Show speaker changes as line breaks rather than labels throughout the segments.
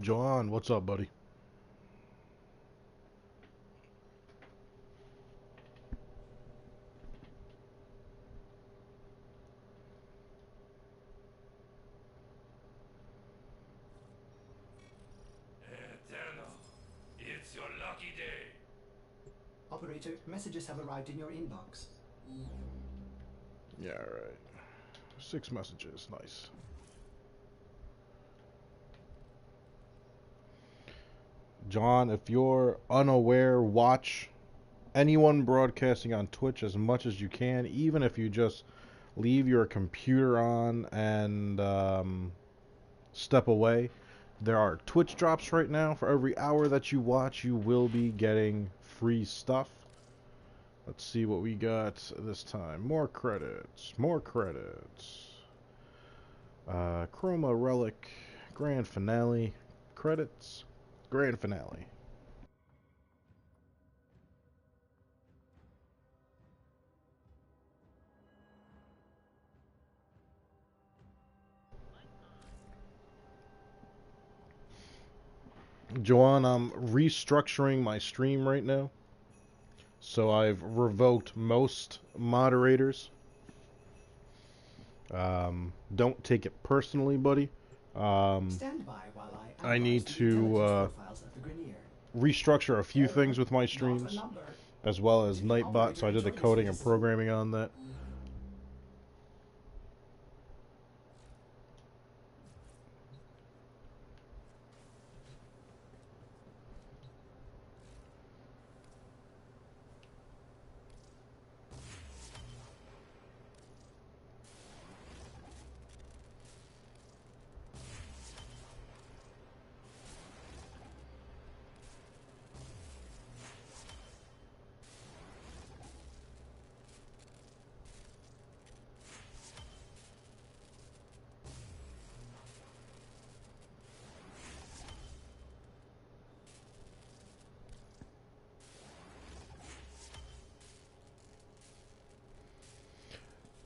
John, what's up, buddy?
Eternal, it's your lucky day.
Operator, messages have arrived in your inbox.
Yeah, alright. 6 messages, nice. John, if you're unaware, watch anyone broadcasting on Twitch as much as you can, even if you just leave your computer on and step away. There are Twitch drops right now. For every hour that you watch, you will be getting free stuff. Let's see what we got this time. More credits. More credits. Chroma Relic. Grand Finale. Credits. Grand Finale. Joanne, I'm restructuring my stream right now. So I've revoked most moderators. Don't take it personally, buddy.
Stand by while
I need to restructure a few things with my streams, as well as Nightbot, so I did the coding and programming on that.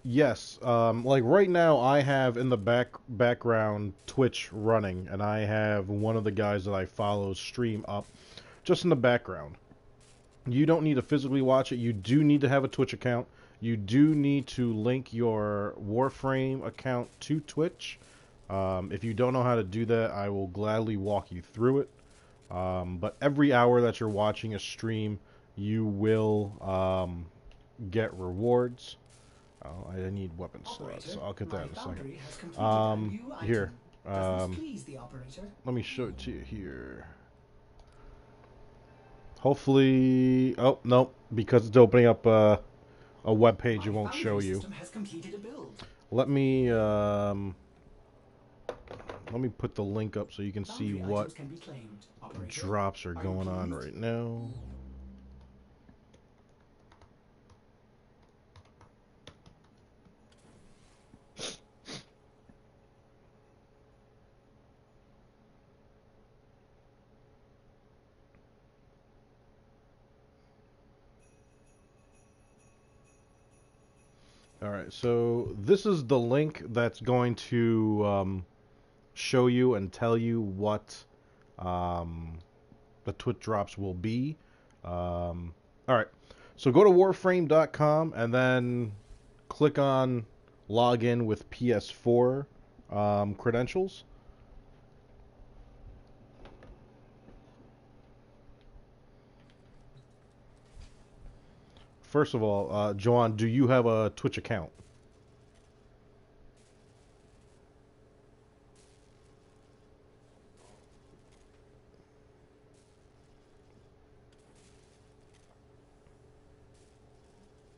Yes, like right now I have in the background Twitch running, and I have one of the guys that I follow stream up just in the background. You don't need to physically watch it. You do need to have a Twitch account. You do need to link your Warframe account to Twitch. If you don't know how to do that, I will gladly walk you through it. But every hour that you're watching a stream, you will get rewards. Oh, I need weapon slots, so I'll get that in a second. Here. Let me show it to you here. Hopefully... Oh, no. Because it's opening up a web page, it won't show you. Let me put the link up so you can see what drops are going on right now. Alright, so this is the link that's going to show you and tell you what the Twitch drops will be. Alright, so go to warframe.com and then click on login with PS4 credentials. First of all, Joanne, do you have a Twitch account?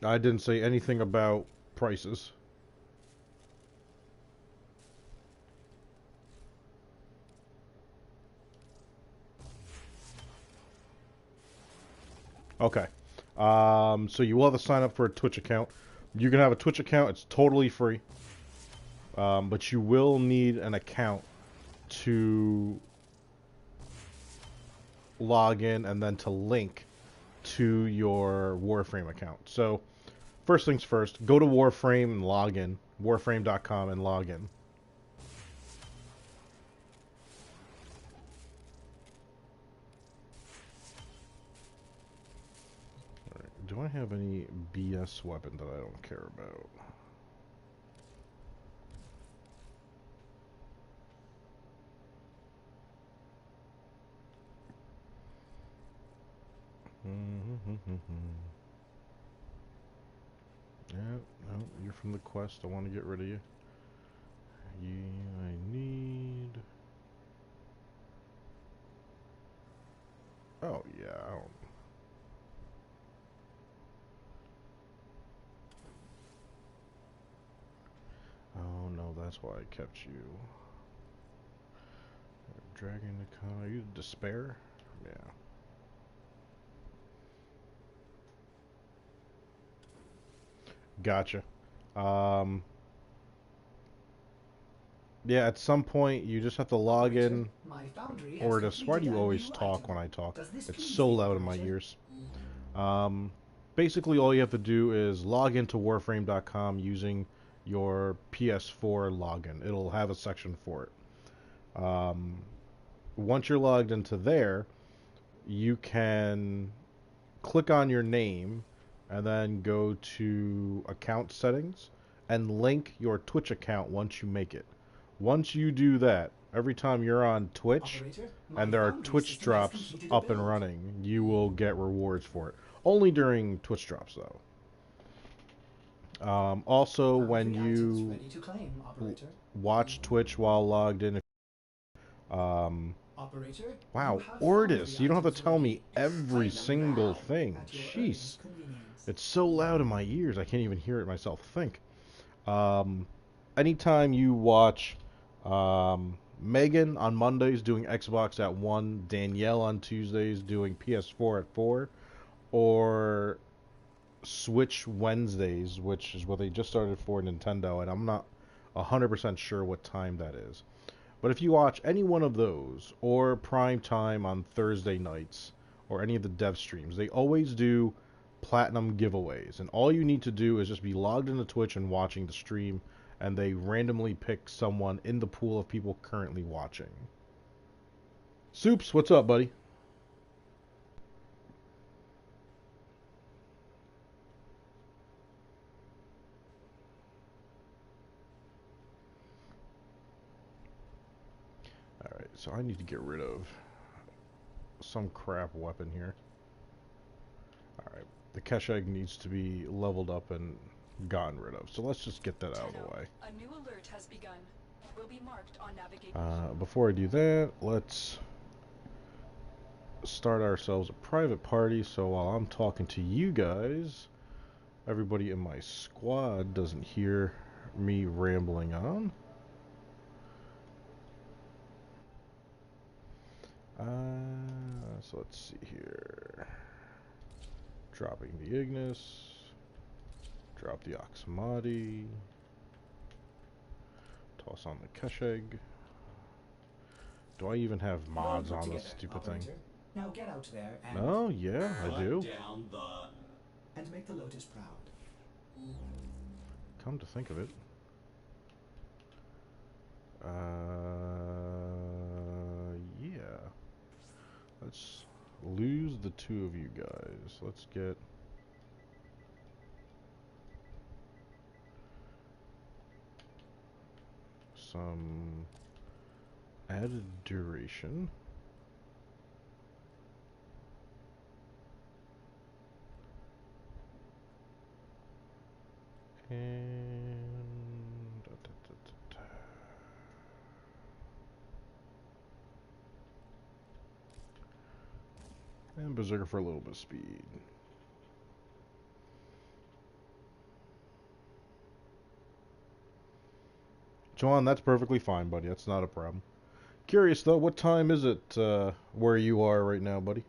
I didn't say anything about prices. Okay. So you will have to sign up for a Twitch account. You can have a Twitch account. It's totally free. But you will need an account to log in and then to link to your Warframe account. So first things first, go to Warframe and log in. Warframe.com and log in. Do I have any BS weapon that I don't care about? Yeah, no, you're from the quest. I want to get rid of you. I need... Oh, yeah, I don't... Oh, no, that's why I kept you. Dragging the con... Are you Despair? Yeah. Gotcha. Yeah, at some point, you just have to log in... Or just... Why do you always talk when I talk? It's so loud in my ears. Basically, all you have to do is log into warframe.com using your PS4 login. It'll have a section for it. Once you're logged into there, you can click on your name and then go to account settings and link your Twitch account once you make it. Once you do that, every time you're on Twitch and there are Twitch drops up and running, you will get rewards for it. Only during Twitch drops, though. Also, when you watch Twitch while logged in, wow, Ordis, you don't have to tell me every single thing. Jeez. It's so loud in my ears, I can't even hear it myself think. Anytime you watch Megan on Mondays doing Xbox at 1, Danielle on Tuesdays doing PS4 at 4, or Switch Wednesdays, which is what they just started for Nintendo, and I'm not 100% sure what time that is. But if you watch any one of those, or Prime Time on Thursday nights, or any of the dev streams, they always do platinum giveaways. And all you need to do is just be logged into Twitch and watching the stream, and they randomly pick someone in the pool of people currently watching. Soups, what's up, buddy? Alright, so I need to get rid of some crap weapon here. Alright, the cache egg needs to be leveled up and gotten rid of. So let's just get that out of the way.
A new alert has begun. Will be marked on navigation.
Before I do that, let's start ourselves a private party, so while I'm talking to you guys, everybody in my squad doesn't hear me rambling on. So let's see here. Dropping the Ignis. Drop the Oxamati. Toss on the cache egg. Do I even have mods on this stupid thing?
Now get out there and
Oh, yeah, I do.
and make the Lotus proud.
come to think of it. Yeah. Let's lose the two of you guys. Let's get... some added duration. And... and Berserker for a little bit of speed. John, that's perfectly fine, buddy. That's not a problem. Curious, though, what time is it where you are right now, buddy?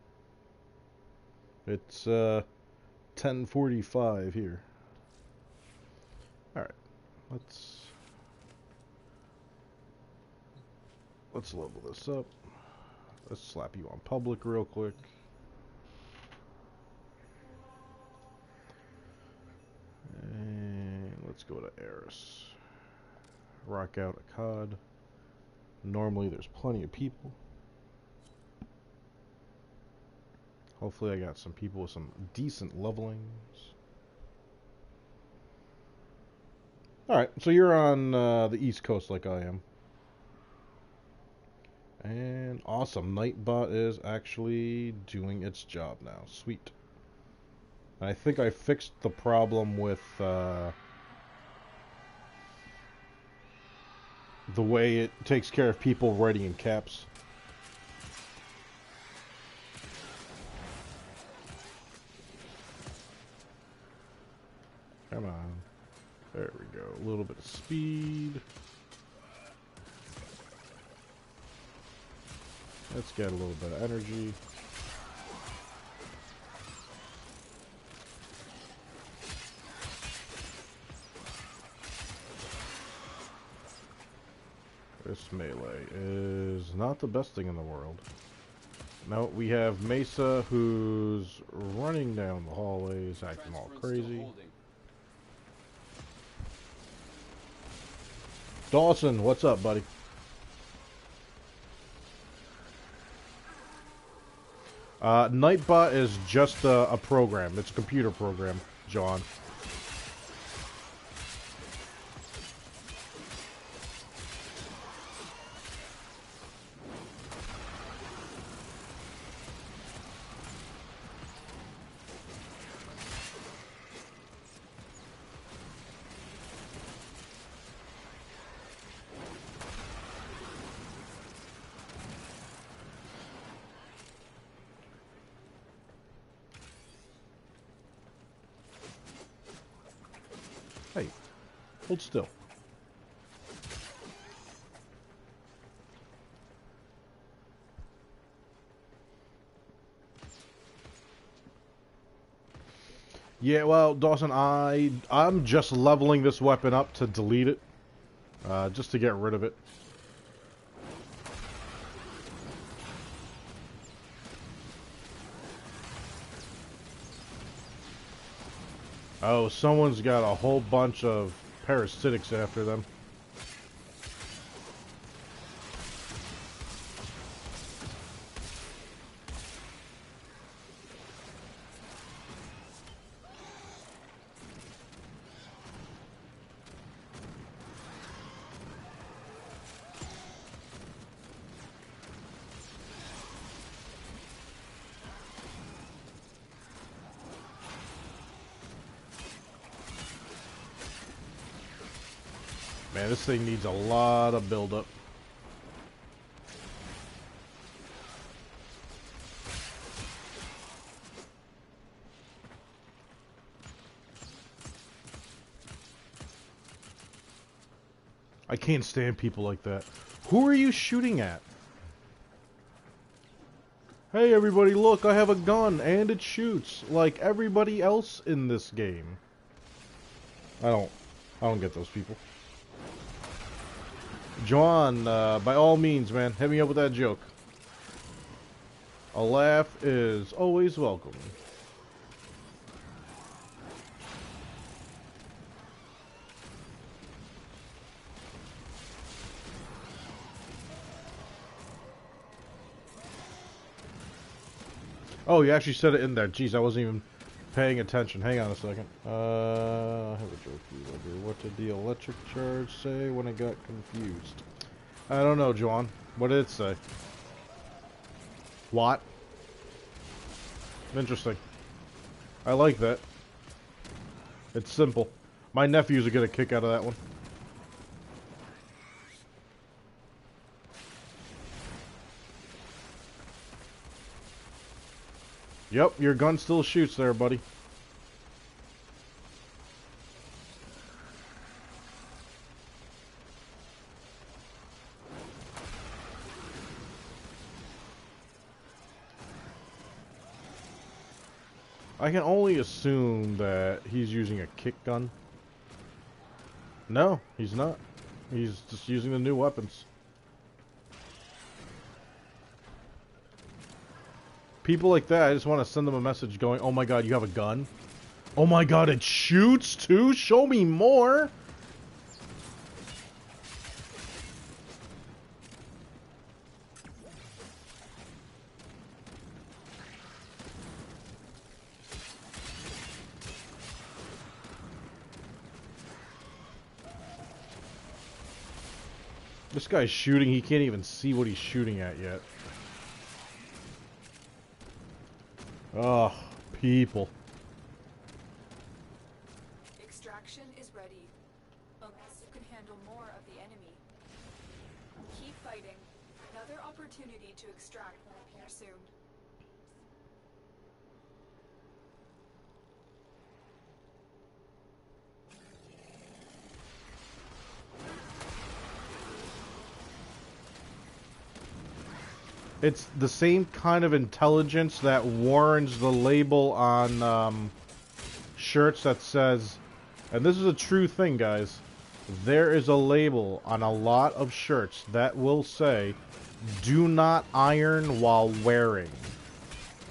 It's 10:45 here. Alright. Let's level this up. Let's slap you on public real quick. And let's go to Eris. Rock out a COD. Normally there's plenty of people. Hopefully I got some people with some decent levelings. Alright, so you're on the East Coast like I am. And awesome, Nightbot is actually doing its job now. Sweet. I think I fixed the problem with the way it takes care of people writing in caps. Come on. There we go. A little bit of speed. Let's get a little bit of energy. This melee is not the best thing in the world. Now we have Mesa, who's running down the hallways, acting all crazy. Dawson, what's up, buddy? Nightbot is just a program. It's a computer program, John. Hey, hold still. Yeah, well, Dawson, I'm just leveling this weapon up to delete it, just to get rid of it. Oh, someone's got a whole bunch of parasitics after them. Man, this thing needs a lot of buildup. I can't stand people like that. Who are you shooting at? Hey everybody, look, I have a gun and it shoots like everybody else in this game. I don't get those people. John, by all means, man, hit me up with that joke. A laugh is always welcome. Oh, you actually said it in there. Jeez, I wasn't even paying attention. Hang on a second. I have a joke for you. What did the electric charge say when I got confused? I don't know, John. What did it say? Watt? Interesting. I like that. It's simple. My nephews are gonna kick out of that one. Yep, your gun still shoots there, buddy. I can only assume that he's using a kick gun. No, he's not. He's just using the new weapons. People like that, I just want to send them a message going, oh my god, you have a gun? Oh my god, it shoots too? Show me more! This guy's shooting, he can't even see what he's shooting at yet. Ugh, people.
Extraction is ready. Unless you can handle more of the enemy. Keep fighting. Another opportunity to extract will appear soon.
It's the same kind of intelligence that warrants the label on shirts that says, and this is a true thing, guys, there is a label on a lot of shirts that will say, do not iron while wearing.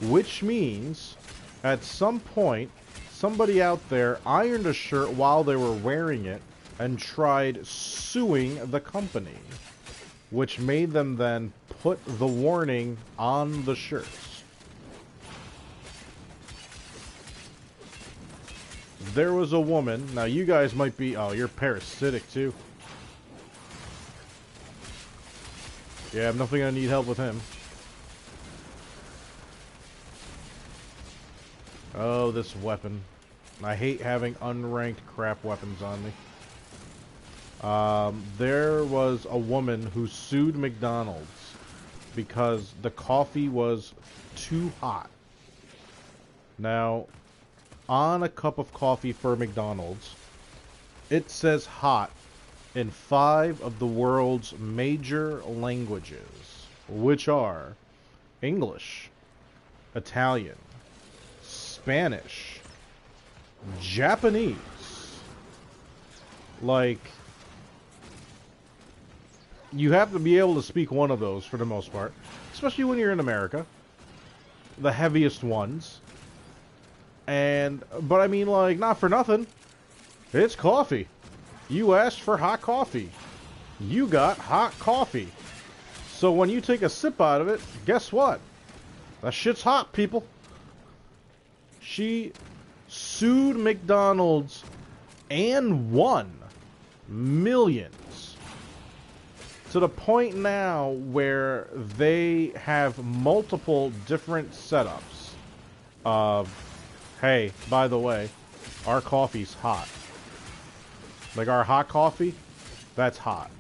Which means, at some point, somebody out there ironed a shirt while they were wearing it and tried suing the company, which made them then put the warning on the shirts. There was a woman, now you guys might be, oh, you're parasitic too. Yeah, I'm definitely gonna need help with him. Oh, this weapon. I hate having unranked crap weapons on me. There was a woman who sued McDonald's because the coffee was too hot. Now, on a cup of coffee for McDonald's, it says hot in 5 of the world's major languages, which are English, Italian, Spanish, Japanese. Like, you have to be able to speak one of those for the most part, especially when you're in America, the heaviest ones. But I mean, like, not for nothing, it's coffee. You asked for hot coffee, you got hot coffee. So when you take a sip out of it, guess what? That shit's hot, people. She sued McDonald's and won millions. To the point now where they have multiple different setups of, hey, by the way, our coffee's hot. Like our hot coffee, that's hot.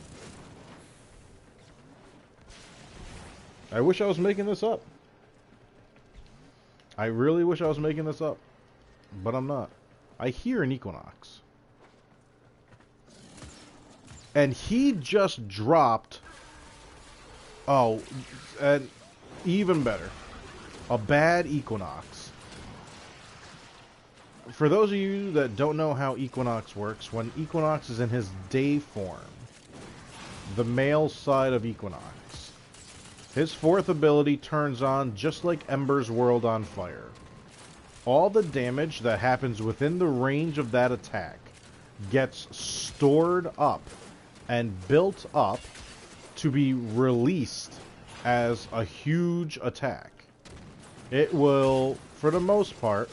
I wish I was making this up. I really wish I was making this up. But I'm not. I hear an Equinox. And he just dropped... Oh, and even better. A bad Equinox. For those of you that don't know how Equinox works, when Equinox is in his day form, the male side of Equinox, his 4th ability turns on just like Ember's World on Fire. All the damage that happens within the range of that attack gets stored up and built up to be released as a huge attack. it will, for the most part,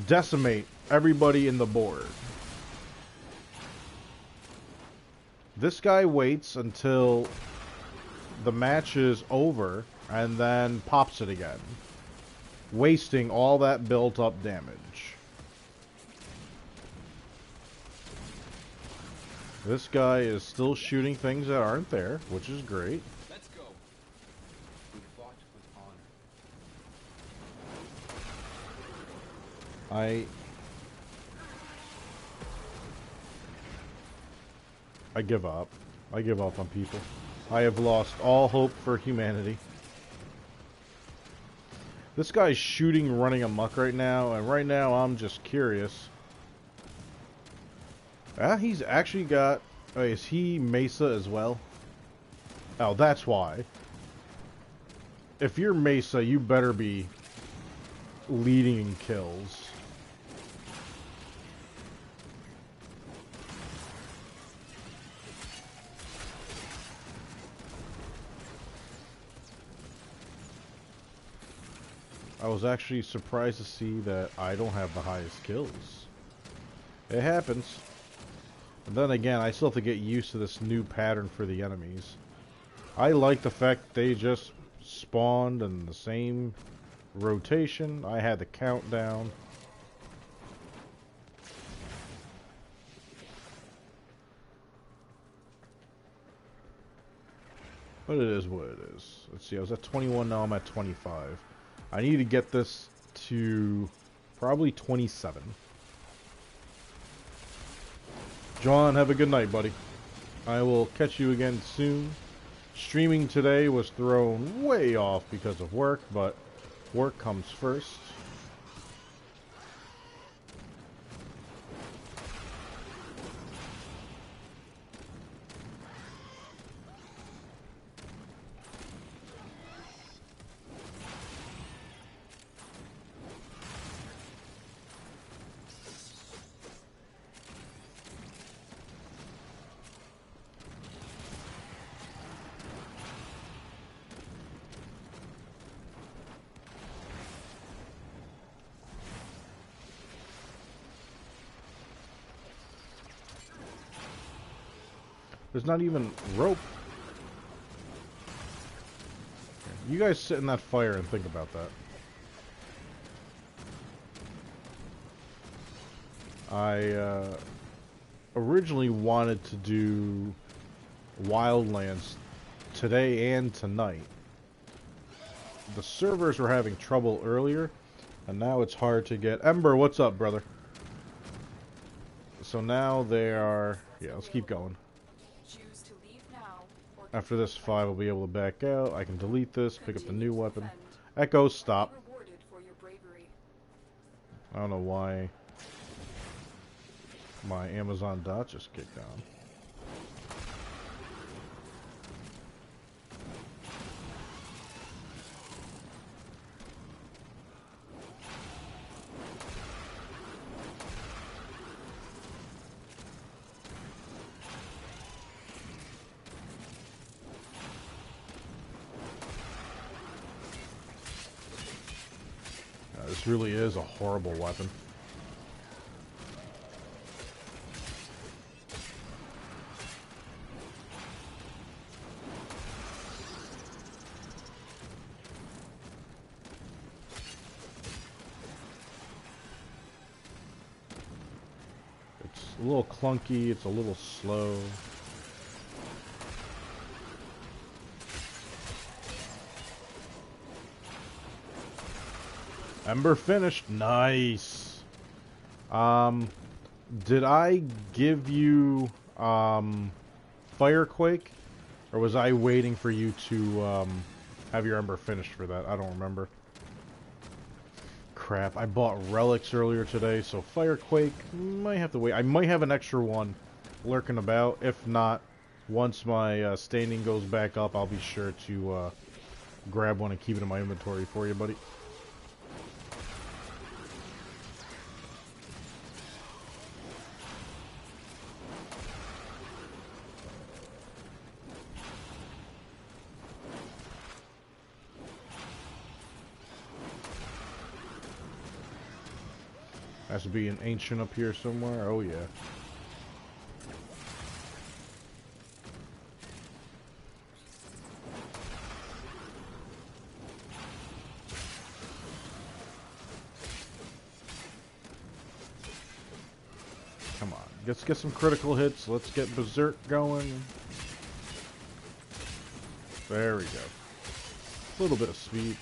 decimate everybody in the board. This guy waits until the match is over and then pops it again, wasting all that built-up damage. This guy is still shooting things that aren't there, which is great.
Let's go. We fought with honor.
I give up. I give up on people. I have lost all hope for humanity. This guy's shooting, running amok right now, and right now I'm just curious. Ah, he's actually got... Oh, is he Mesa as well? Oh, that's why. If you're Mesa, you better be leading in kills. I was actually surprised to see that I don't have the highest kills. It happens. And then again, I still have to get used to this new pattern for the enemies. I like the fact they just spawned in the same rotation. I had the countdown. But it is what it is. Let's see, I was at 21, now I'm at 25. I need to get this to probably 27. John, have a good night, buddy. I will catch you again soon. Streaming today was thrown way off because of work, but work comes first. There's not even rope. You guys sit in that fire and think about that. I originally wanted to do Wildlands today and tonight. The servers were having trouble earlier, and now it's hard to get... Ember, what's up, brother? So now they are... Yeah, let's keep going. After this 5, I'll be able to back out. I can delete this, pick up the new weapon. Echo, stop. I don't know why my Amazon dot just kicked down. This really is a horrible weapon. It's a little clunky, it's a little slow. Ember finished. Nice. Did I give you Firequake? Or was I waiting for you to have your Ember finished for that? I don't remember. Crap, I bought relics earlier today, so Firequake might have to wait. I might have an extra one lurking about. If not, once my standing goes back up, I'll be sure to grab one and keep it in my inventory for you, buddy. Has to be an ancient up here somewhere. Oh, yeah. Come on. Let's get some critical hits. Let's get Berserk going. There we go. A little bit of speed.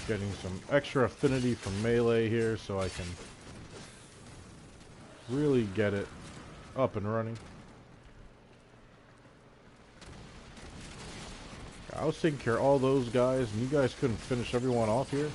Getting some extra affinity from melee here so I can really get it up and running. I was taking care of all those guys and you guys couldn't finish everyone off here.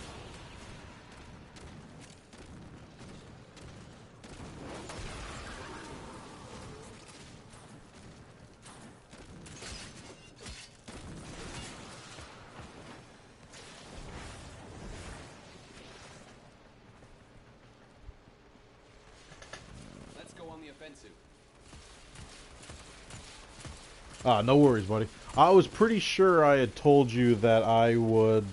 No worries, buddy. I was pretty sure I had told you that I would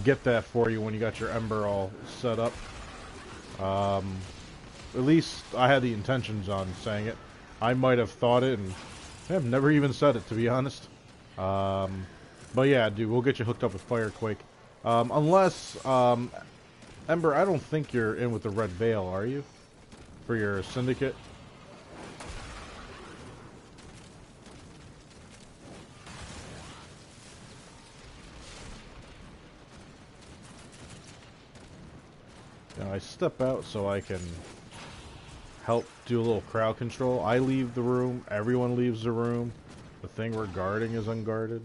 get that for you when you got your Ember all set up. At least I had the intentions on saying it. I might have thought it, and I've never even said it, to be honest. But yeah, dude, we'll get you hooked up with Firequake. Unless, Ember, I don't think you're in with the Red Veil, are you? For your Syndicate? Now I step out so I can help do a little crowd control. I leave the room, everyone leaves the room. The thing we're guarding is unguarded.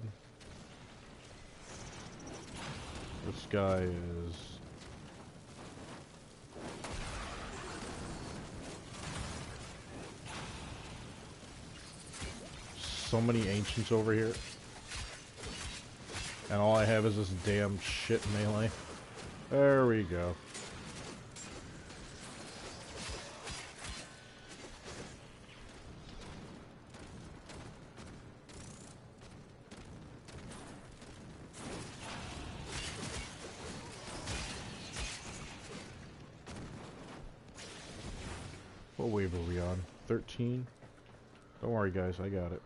This guy is... so many ancients over here. And all I have is this damn shit melee. There we go. What wave are we on? 13? Don't worry, guys. I got it.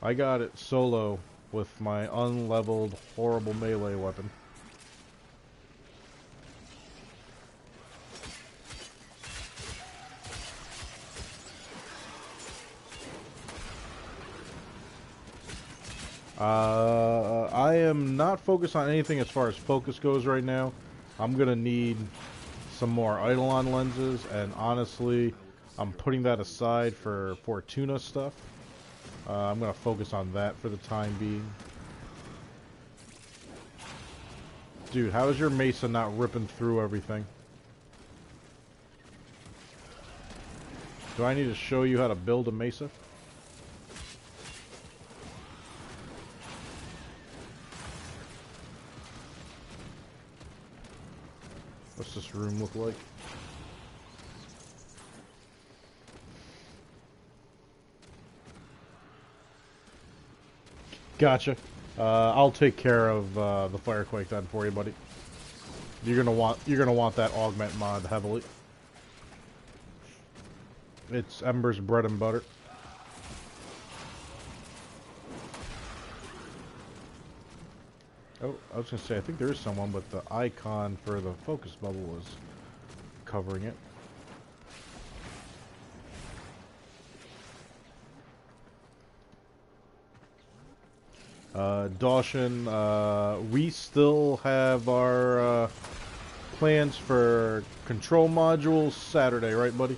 I got it solo with my unleveled, horrible melee weapon. I am not focused on anything as far as focus goes right now. I'm gonna need some more Eidolon lenses, and honestly, I'm putting that aside for Fortuna stuff. I'm gonna focus on that for the time being. Dude, how is your Mesa not ripping through everything? Do I need to show you how to build a Mesa? What's this room look like? Gotcha. I'll take care of the Firequake then for you, buddy. You're gonna want that augment mod heavily. It's Ember's bread and butter. Oh, I was gonna say I think there is someone, but the icon for the focus bubble is covering it. Dawson, we still have our plans for control modules Saturday, right, buddy?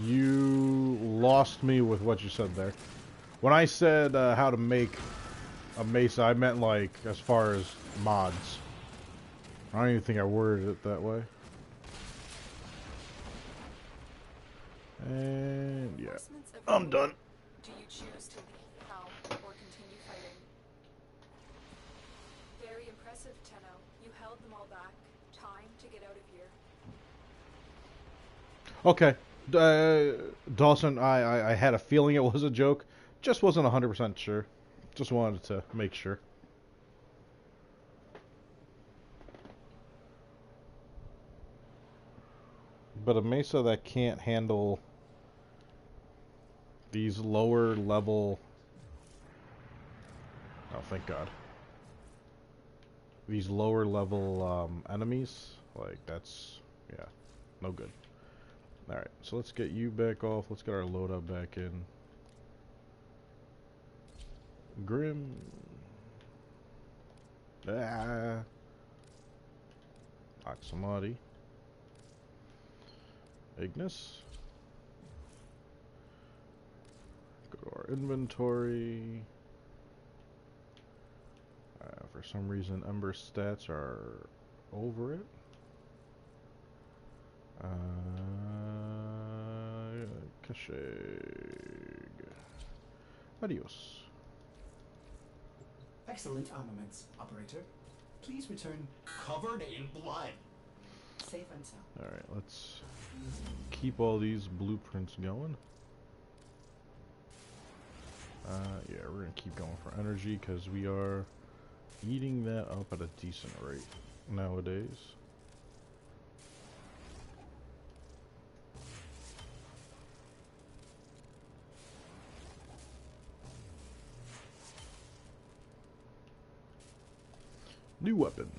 You lost me with what you said there. When I said how to make a mesa, I meant like as far as mods. I don't even think I worded it that way. And yeah,
Reinforcements
I'm
available.
done.
Do you choose to leave now or continue fighting? Very impressive, Tenno. You held them all back. Time to get out of here.
Okay, Dawson, I had a feeling it was a joke. Just wasn't 100% sure. Just wanted to make sure. But a mesa that can't handle these lower level... Oh, thank God. These lower level enemies, like, that's, yeah, no good. Alright, so let's get you back off. Let's get our loadout back in. Grim. Ah. Oxamati. Ignis. Go to our inventory. For some reason, Ember stats are over it. Kasheg. Adios.
Excellent armaments, operator. Please return covered in blood. Safe and sound.
Alright, let's keep all these blueprints going. Yeah, we're gonna keep going for energy because we are eating that up at a decent rate nowadays. New weapon.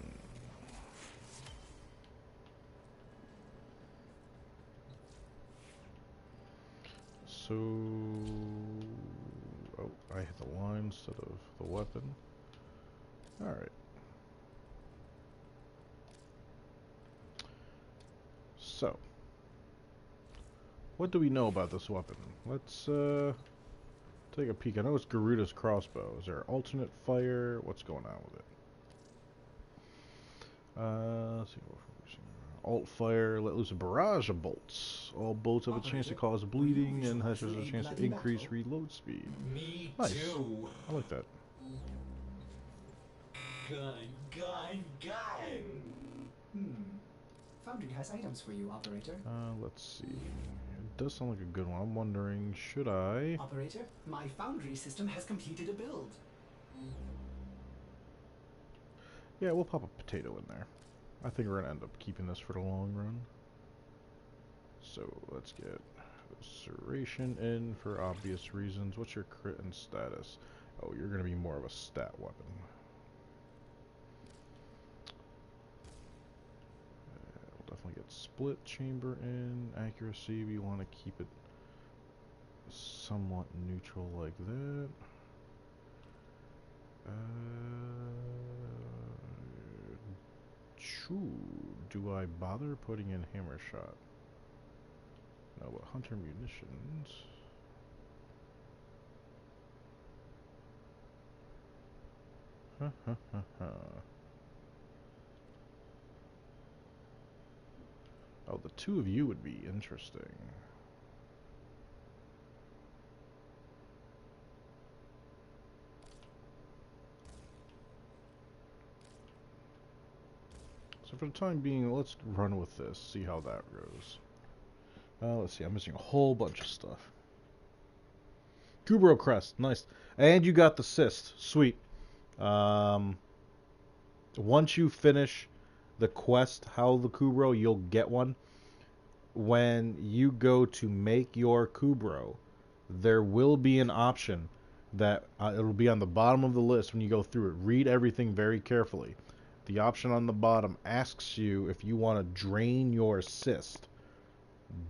So, oh, I hit the line instead of the weapon. Alright. So, what do we know about this weapon? Let's take a peek. I know it's Garuda's crossbow. Is there alternate fire? What's going on with it? Let's see. Alt fire, let loose a barrage of bolts. All bolts have a chance to cause bleeding and has a chance to increase reload speed.
Me
Nice.
too.
I like that.
Gun. Foundry has items for you, operator.
Let's see. It does sound like a good one. I'm wondering, should I?
Operator, my foundry system has completed a build.
Yeah, we'll pop a potato in there. I think we're gonna end up keeping this for the long run. So let's get Serration in for obvious reasons. What's your crit and status? Oh, you're gonna be more of a stat weapon. We'll definitely get split chamber in. Accuracy, we want to keep it somewhat neutral like that. Do I bother putting in hammer shot? No, but hunter munitions. Oh, the two of you would be interesting. So for the time being, let's run with this, see how that goes. Let's see, I'm missing a whole bunch of stuff. Kubro crest, nice. And you got the cyst, sweet. Once you finish the quest, Howl the Kubro, you'll get one. When you go to make your Kubro, there will be an option that it'll be on the bottom of the list when you go through it. Read everything very carefully. The option on the bottom asks you if you want to drain your cyst.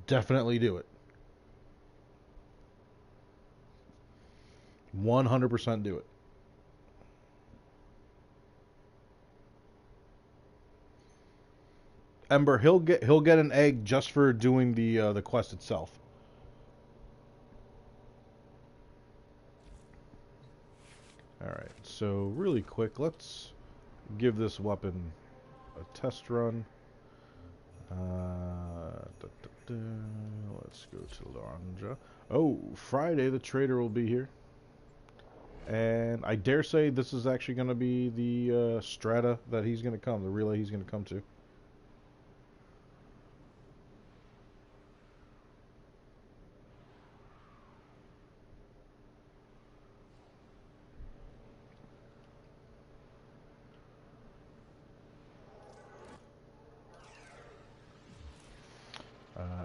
Definitely do it. 100% do it. Ember, he'll get an egg just for doing the quest itself. All right. So really quick, let's give this weapon a test run. Let's go to Laranja. Oh, Friday the trader will be here. And I dare say this is actually going to be the strata that he's going to come, the relay he's going to come to.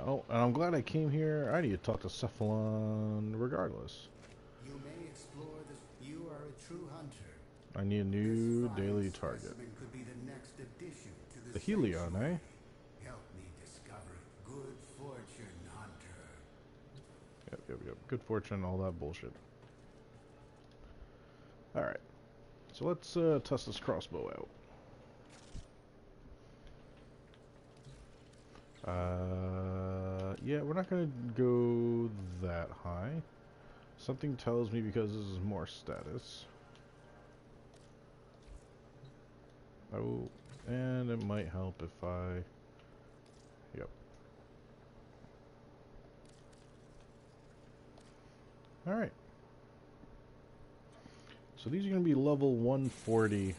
Oh, and I'm glad I came here. I need to talk to Cephalon regardless.
You may explore this. You are a true hunter.
I need a new daily target.
Specimen could be the next addition to
The Helion, eh?
Help me discover good fortune, hunter.
Yep. Good fortune, all that bullshit. Alright. So let's test this crossbow out. Yeah, we're not gonna go that high. Something tells me because this is more status. Oh, and it might help if I... Yep. Alright. So these are gonna be level 140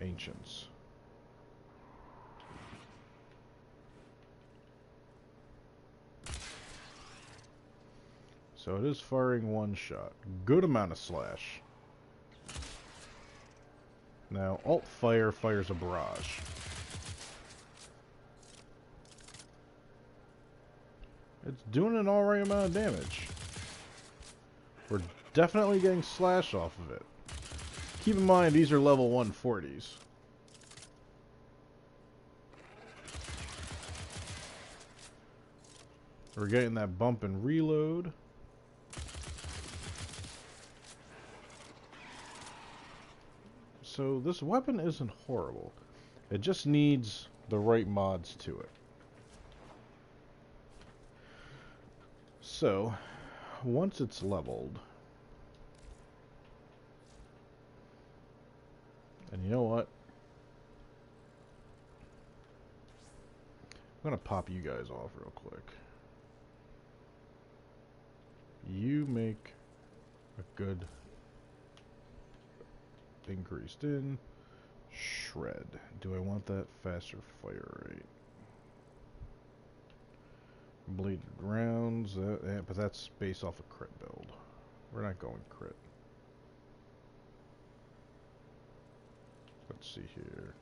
ancients. So it is firing one shot. Good amount of slash. Now, alt fire fires a barrage. It's doing an alright amount of damage. We're definitely getting slash off of it. Keep in mind, these are level 140s. We're getting that bump and reload. So this weapon isn't horrible. It just needs the right mods to it. So, once it's leveled, and you know what? I'm gonna pop you guys off real quick. You make a good increased in shred. Do I want that faster fire rate? Bleeded rounds, but that's based off a crit build. We're not going crit. Let's see here.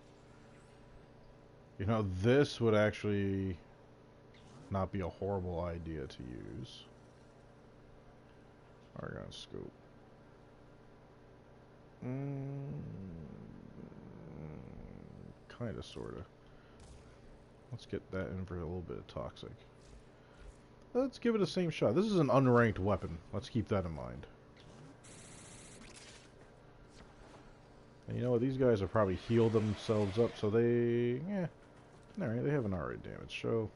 You know, this would actually not be a horrible idea to use. Argon scope. Kinda, sorta. Let's get that in for a little bit of toxic. Let's give it the same shot. This is an unranked weapon. Let's keep that in mind. And you know what? These guys have probably healed themselves up, so they... yeah. Alright, they have an alright damage, so...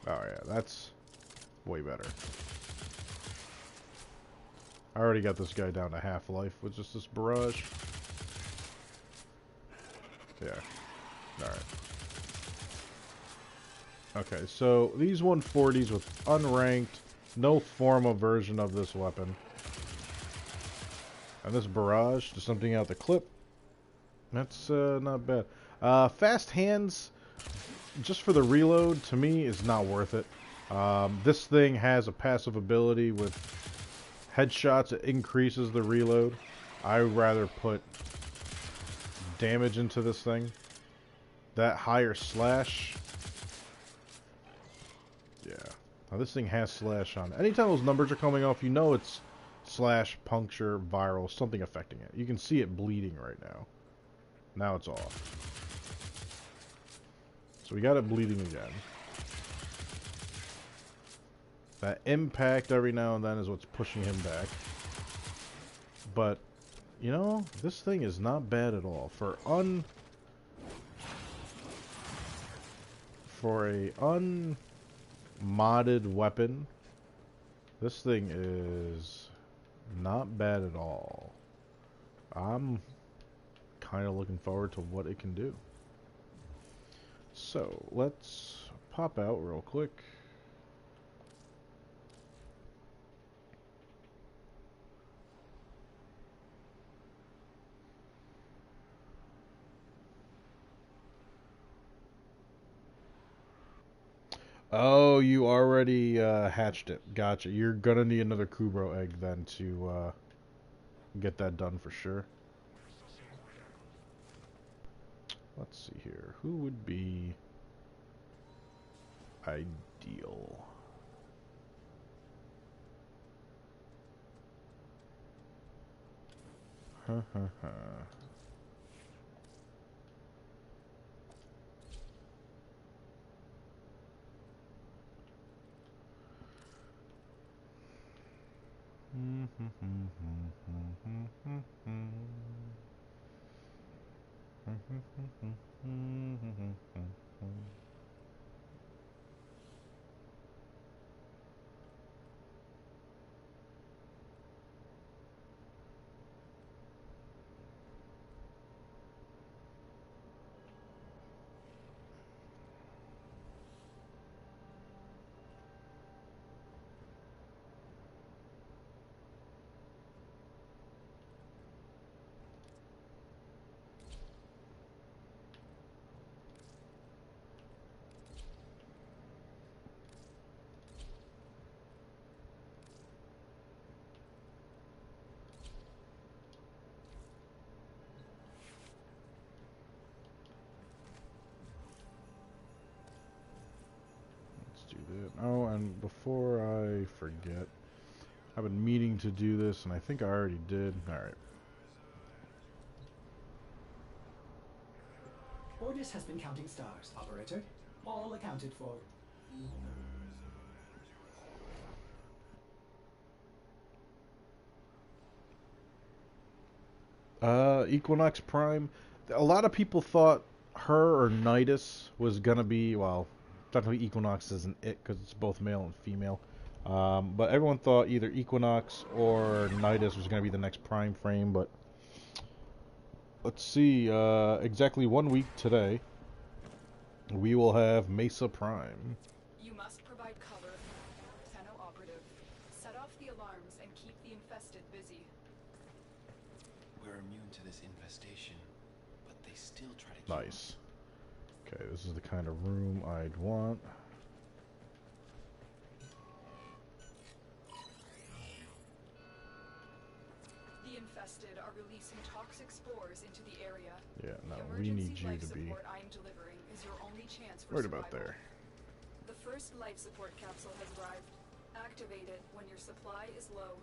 oh yeah, that's way better. I already got this guy down to half-life with just this barrage. Yeah. Alright. Okay, so these 140s with unranked, no formal version of this weapon. And this barrage, just something out the clip. That's not bad. Fast hands, just for the reload, to me, is not worth it. This thing has a passive ability with headshots. It increases the reload. I would rather put damage into this thing. That higher slash... yeah. Now this thing has slash on it. Anytime those numbers are coming off, you know it's slash, puncture, viral, something affecting it. You can see it bleeding right now. Now it's off. So we got it bleeding again. That impact every now and then is what's pushing him back. But, You know, this thing is not bad at all. For a unmodded weapon, this thing is not bad at all. I'm kind of looking forward to what it can do. So, let's pop out real quick. Oh, you already hatched it. Gotcha. You're gonna need another Kubro egg then to get that done for sure. Let's see here. Who would be ideal? Ha ha ha. Oh, and before I forget, I've been meaning to do this, and I think I already did. Alright.
Ordis has been counting stars, operator. All accounted for.
Equinox Prime. A lot of people thought her or Nidus was gonna be, well, technically Equinox isn't it because it's both male and female. But everyone thought either Equinox or Nidus was gonna be the next Prime frame. But let's see. Exactly 1 week today, we will have Mesa Prime.
You must provide cover. Tenno operative. Set off the alarms and keep the infested busy.
We're immune to this infestation, but they still try to kill us.
Nice. Okay, this is the kind of room I'd want.
The infested are releasing toxic spores into the area.
Yeah, no,
The
we
emergency
need you
life
to be
support I'm delivering is your only chance for
right
survival.
about there.
The first life support capsule has arrived. Activate it when your supply is low.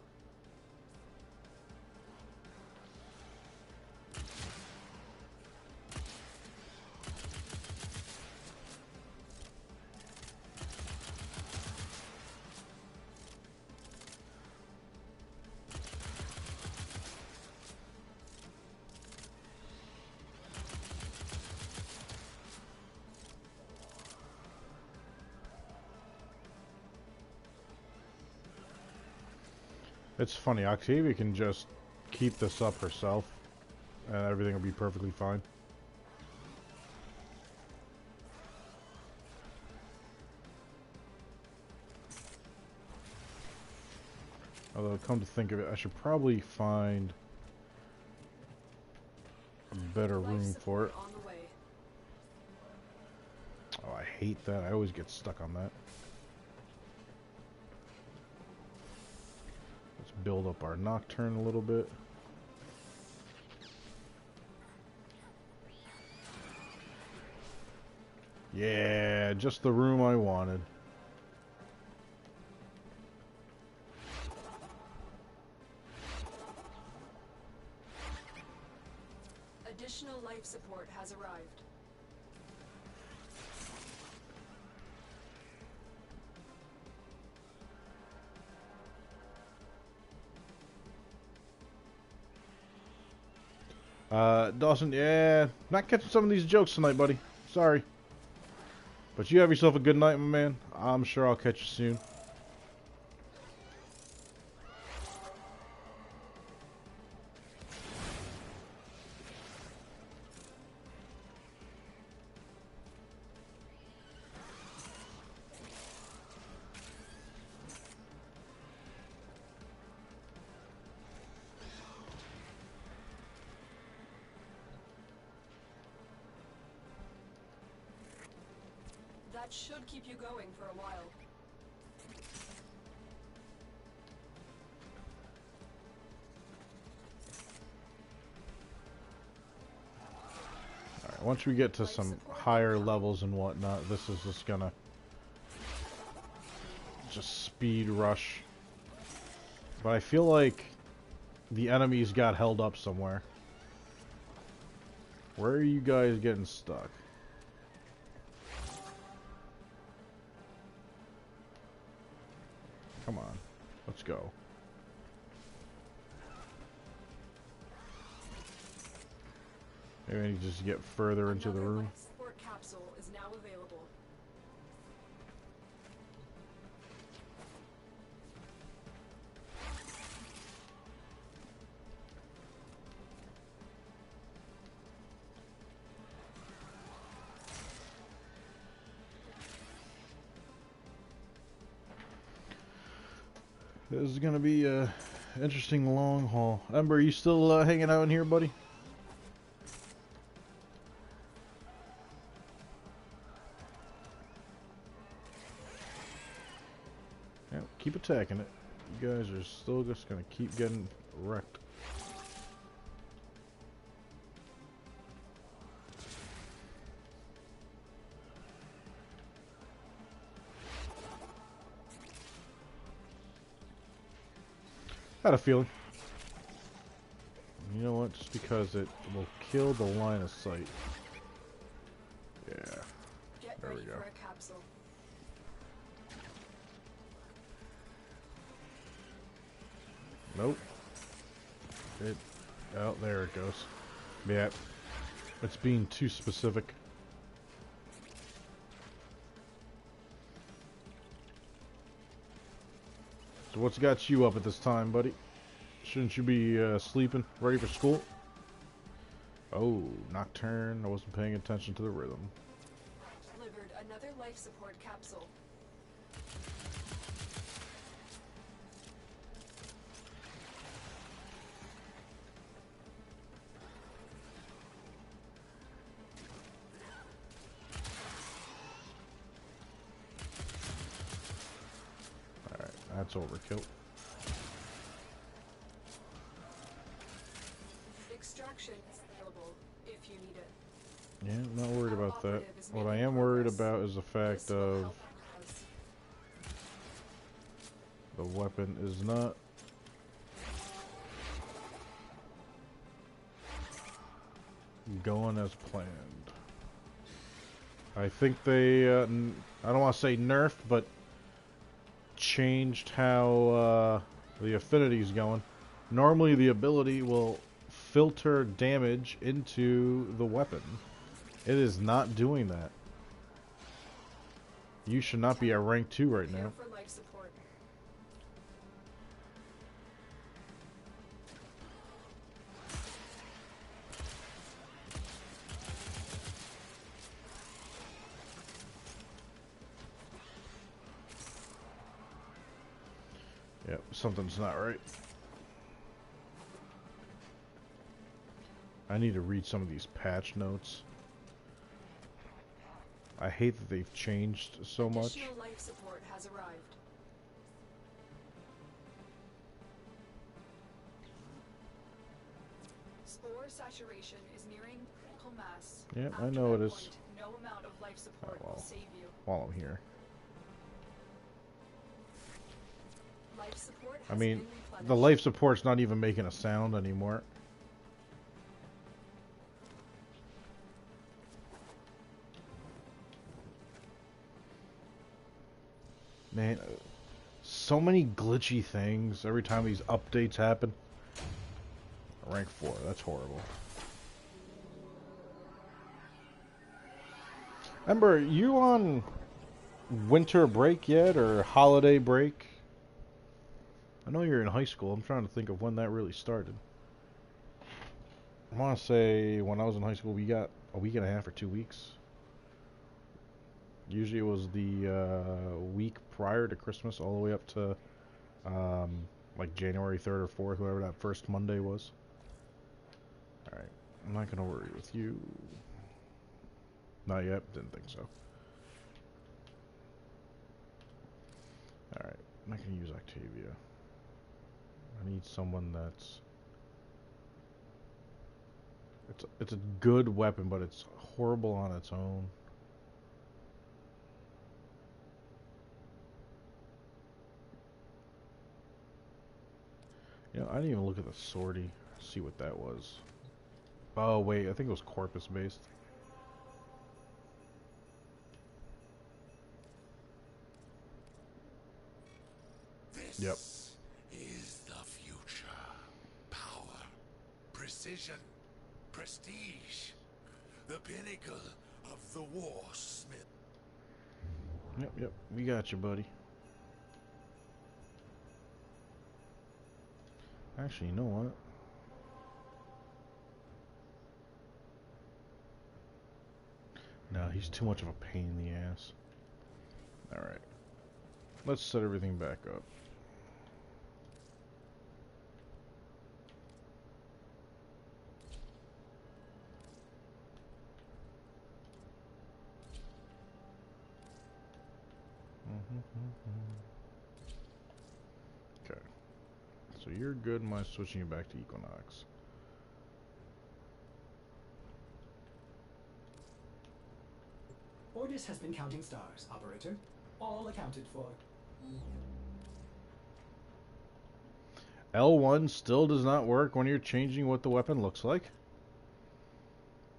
It's funny, Octavia can just keep this up herself, and everything will be perfectly fine. Although, come to think of it, I should probably find a better
Life
room for it.
support on the way.
Oh, I hate that. I always get stuck on that. Let's build up our Nocturne a little bit. Yeah, just the room I wanted.
Additional life support has arrived.
Dawson, yeah, not catching some of these jokes tonight, buddy. Sorry. But you have yourself a good night, my man. I'm sure I'll catch you soon.
That should keep you going for a while.
Alright, once we get to some higher levels and whatnot, this is just gonna just speed rush. But I feel like the enemies got held up somewhere. Where are you guys getting stuck? Come on, let's go. Maybe I need to just get further into the room.
Life support capsule is now available.
This is gonna be a interesting long haul. Ember, you still hanging out in here, buddy? Yeah, keep attacking it. You guys are still just gonna keep getting wrecked. Had a feeling. You know what? Just because it will kill the line of sight. Yeah.
Get
There we
ready
go.
for a capsule.
Nope. It. Oh, there it goes. Yeah. It's being too specific. So what's got you up at this time, buddy? Shouldn't you be sleeping, ready for school? Oh, Nocturne. I wasn't paying attention to the rhythm.
Delivered another life support capsule.
Alright, that's overkill.
Extraction is available if you need it.
Yeah, I'm not worried about that. What I am worried about is the fact
This will
of
help us.
the weapon is not going as planned. I think they, I don't want to say nerfed, but changed how the affinity's going. Normally the ability will filter damage into the weapon. It is not doing that. You should not be at rank 2 right
Prepare
now.
for life support.
Yep, something's not right. I need to read some of these patch notes. I hate that they've changed so much.
Additional life support has arrived. Spore saturation is nearing critical mass.
Yep, I
After
know
that
it is.
point, no amount of life support
Oh, well.
will save you.
While I'm here.
Life support
I
has
mean,
been replenished.
the life support's not even making a sound anymore. Man, so many glitchy things every time these updates happen. Rank 4, that's horrible. Ember, you on winter break yet, or holiday break? I know you're in high school. I'm trying to think of when that really started. I want to say when I was in high school, we got a week and a half or 2 weeks. Usually it was the week prior to Christmas, all the way up to um, like January 3rd or 4th, whatever that first Monday was. Alright, I'm not going to worry with you. Not yet, didn't think so. Alright, I'm not going to use Octavia. I need someone that's... It's a good weapon, but it's horrible on its own. You know, I didn't even look at the sortie, see what that was. Oh wait, I think it was corpus based. Yep.
This is the future. Power, precision, prestige. The pinnacle of the warsmith.
Yep, we got you, buddy. Actually, you know what? No, he's too much of a pain in the ass. Alright. Let's set everything back up. Okay. So you're good. Am I switching you back to Equinox?
Ordis has been counting stars, operator. All accounted for.
L1 still does not work when you're changing what the weapon looks like.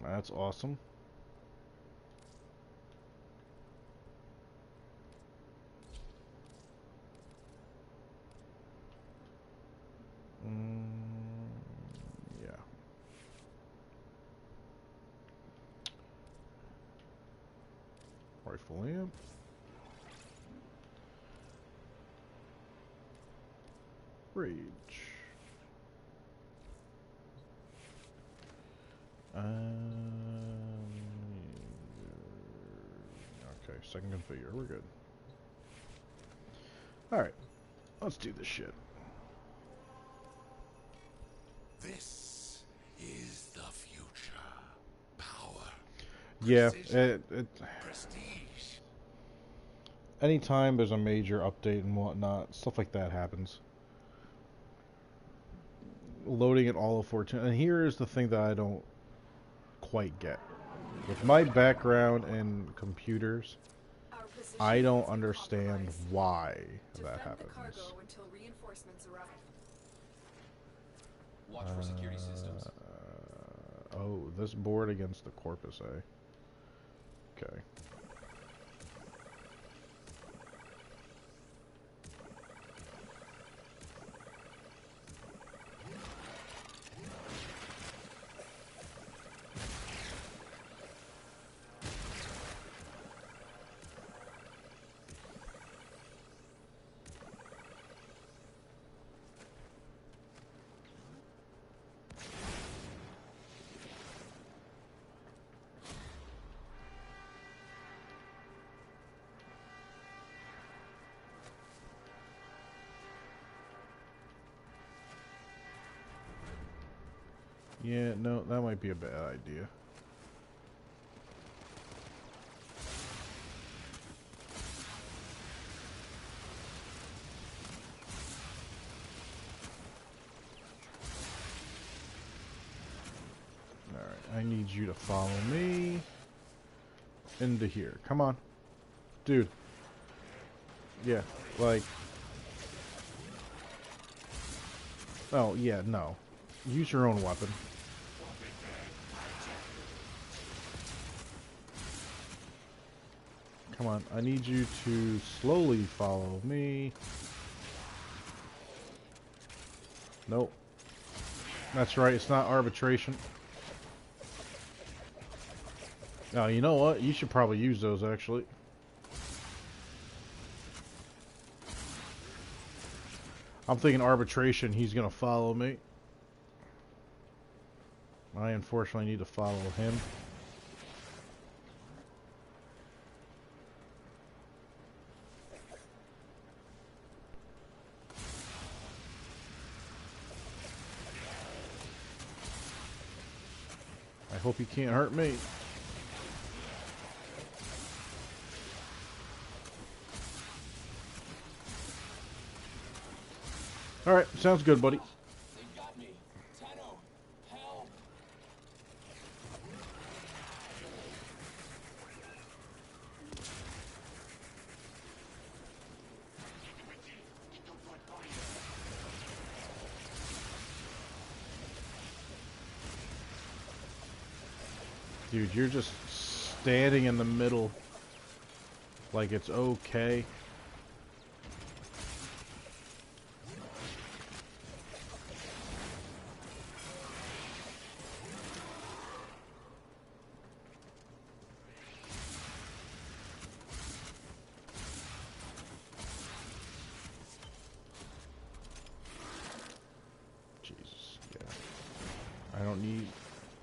That's awesome. Yeah. Rifle lamp. Rage. Okay, second configure. We're good. Alright. Let's do this shit.
This is the future. Power.
Yeah,
Precision, prestige.
anytime there's a major update and whatnot, stuff like that happens. Loading it all of Fortuna. And here is the thing that I don't quite get. With my background in computers,
Our position
I don't
is
understand
compromised.
why that
Defend the
happens.
cargo until reinforcements arrive.
Watch for security systems.
Oh, this board against the corpus, eh? Okay. Yeah, no, that might be a bad idea. Alright, I need you to follow me into here. Come on. Dude. Yeah, like... Oh, yeah, no. Use your own weapon. Come on, I need you to slowly follow me. Nope. That's right, it's not arbitration. Oh, you know what? You should probably use those, actually. I'm thinking arbitration, he's gonna follow me. I unfortunately need to follow him. I hope he can't hurt me. Alright, sounds good, buddy.
They got me. Tenno, help!
Dude, you're just standing in the middle like it's okay. Jesus, yeah. I don't need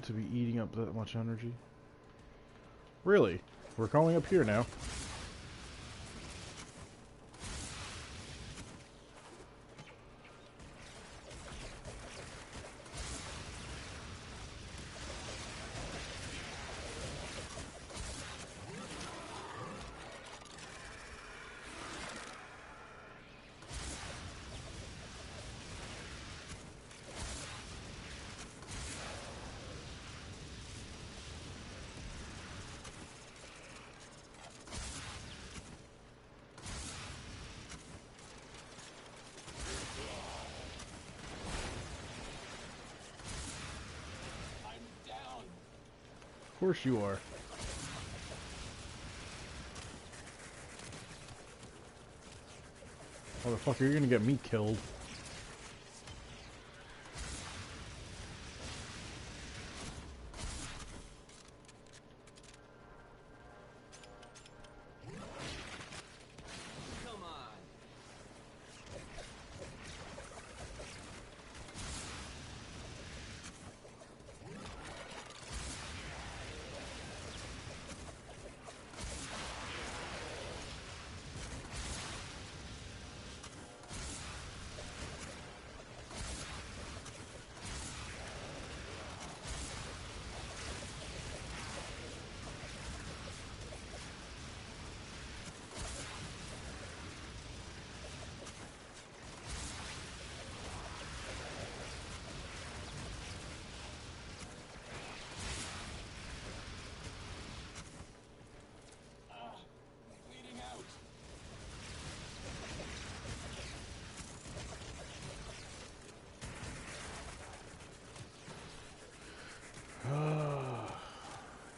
to be eating up that much energy. Really? We're calling up here now.
I'm down.
Of course you are. Motherfucker, you're gonna get me killed.
Come on. Bleeding out.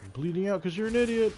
You're bleeding out because you're an idiot.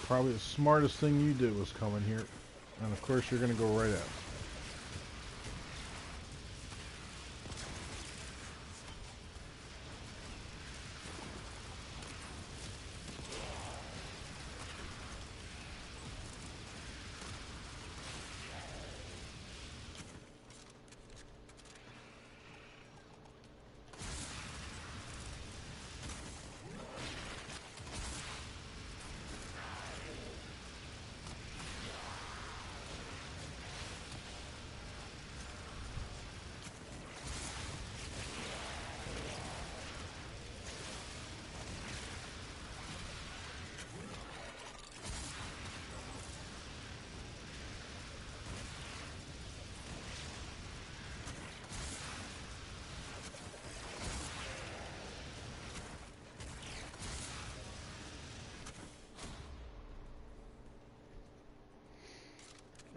Probably the smartest thing you did was come in here. And of course you're gonna go right out.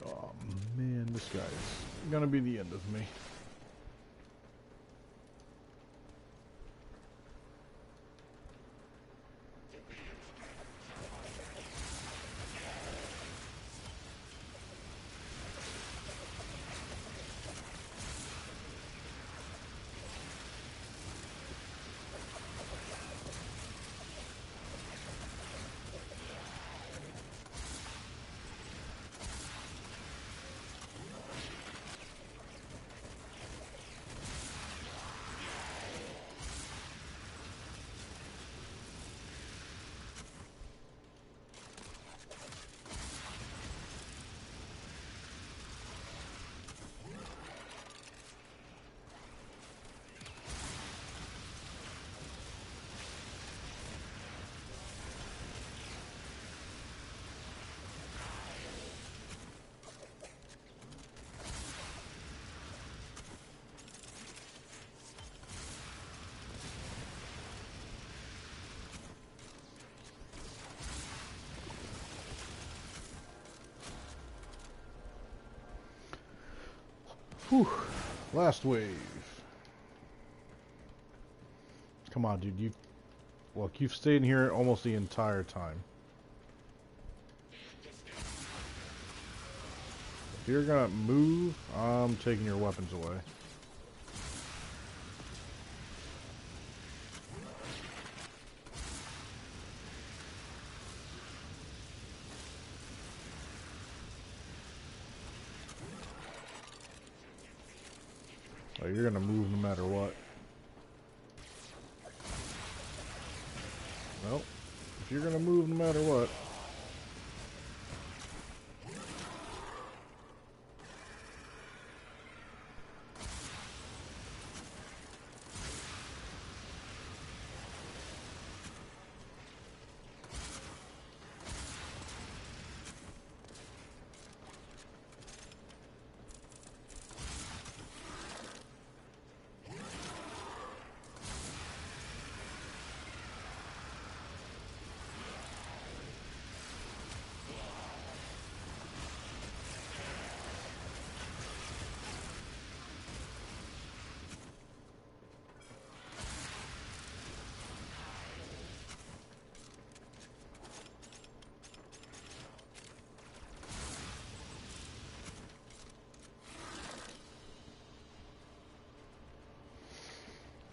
Oh man, this guy's gonna be the end of me. Whew. Last wave. Come on, dude. You've stayed in here almost the entire time. If you're gonna move, I'm taking your weapons away. Oh, you're gonna move no matter what. Well, if you're gonna move no matter what.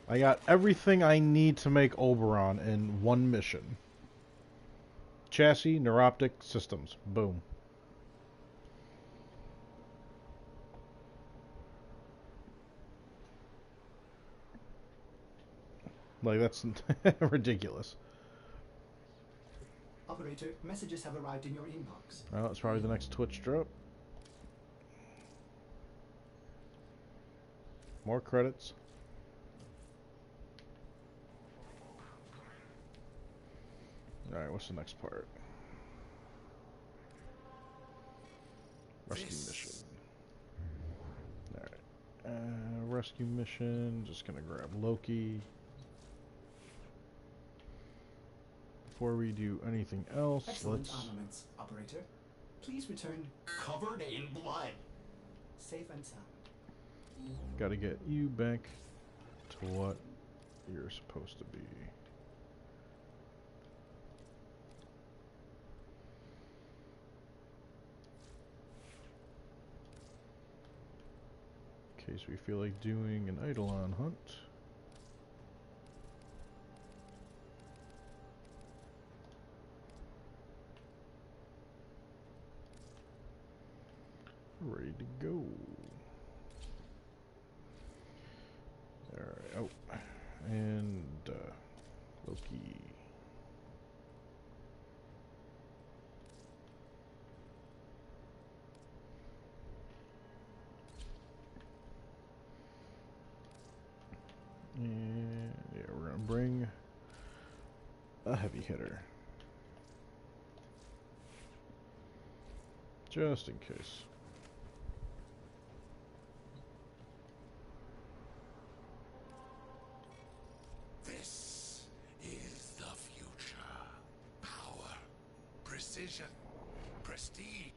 I got everything I need to make Oberon in one mission. Chassis, neuroptic, systems. Boom. Like, that's ridiculous.
Operator, messages have arrived in your inbox.
Well, it's probably the next Twitch drop. More credits. Alright, what's the next part? Rescue mission. Alright. Rescue mission. Just gonna grab Loki. Before we do anything else,
Excellent
let's...
armaments, operator. Please return covered in blood. Safe and sound.
Gotta get you back to what you're supposed to be. case we feel like doing an Eidolon hunt. Ready to go. Alright, oh. And, Loki. And, yeah, we're gonna bring a heavy hitter. Just in case.
This is the future. Power, precision, prestige.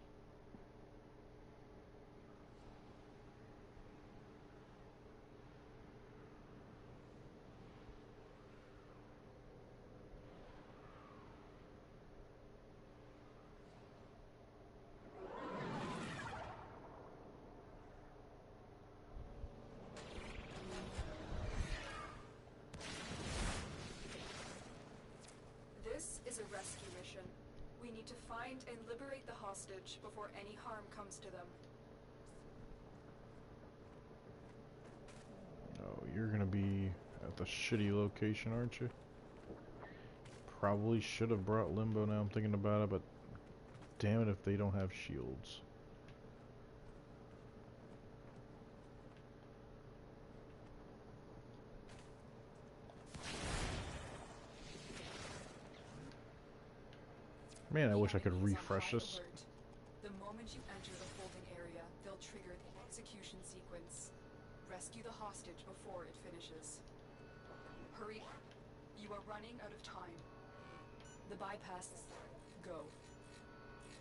This is a rescue mission. We need to find and liberate the hostage before any harm comes to them.
Oh, you're gonna be at the shitty location, aren't you? Probably should have brought Limbo now I'm thinking about it, but damn it if they don't have shields. Man, I wish I could refresh this.
The moment you enter the holding area, they'll trigger the execution sequence. Rescue the hostage before it finishes. Hurry. You are running out of time. The bypass. Go.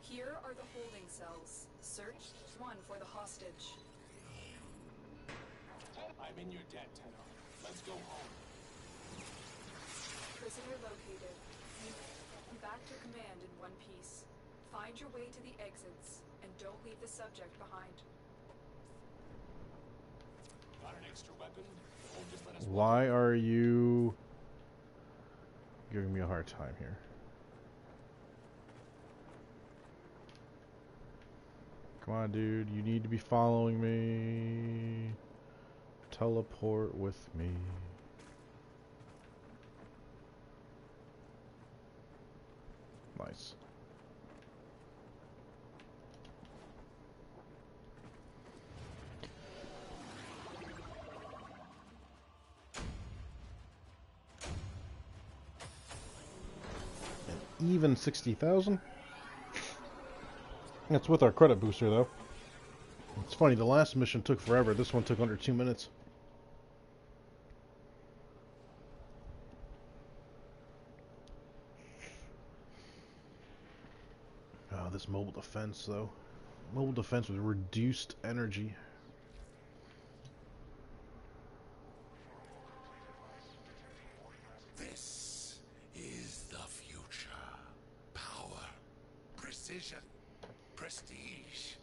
Here are the holding cells. Search one for the hostage.
I'm in your debt, Tenno. Let's go home.
Prisoner located. Back to command in one piece. Find your way to the exits, and don't leave the subject behind.
Got an extra weapon? Or just let us
Why are you giving me a hard time here? Come on, dude. You need to be following me. Teleport with me. Nice. An even 60,000? That's with our credit booster, though. It's funny, the last mission took forever. This one took under 2 minutes. Oh, this mobile defense, though. Mobile defense with reduced energy.
This is the future. Power, precision, prestige.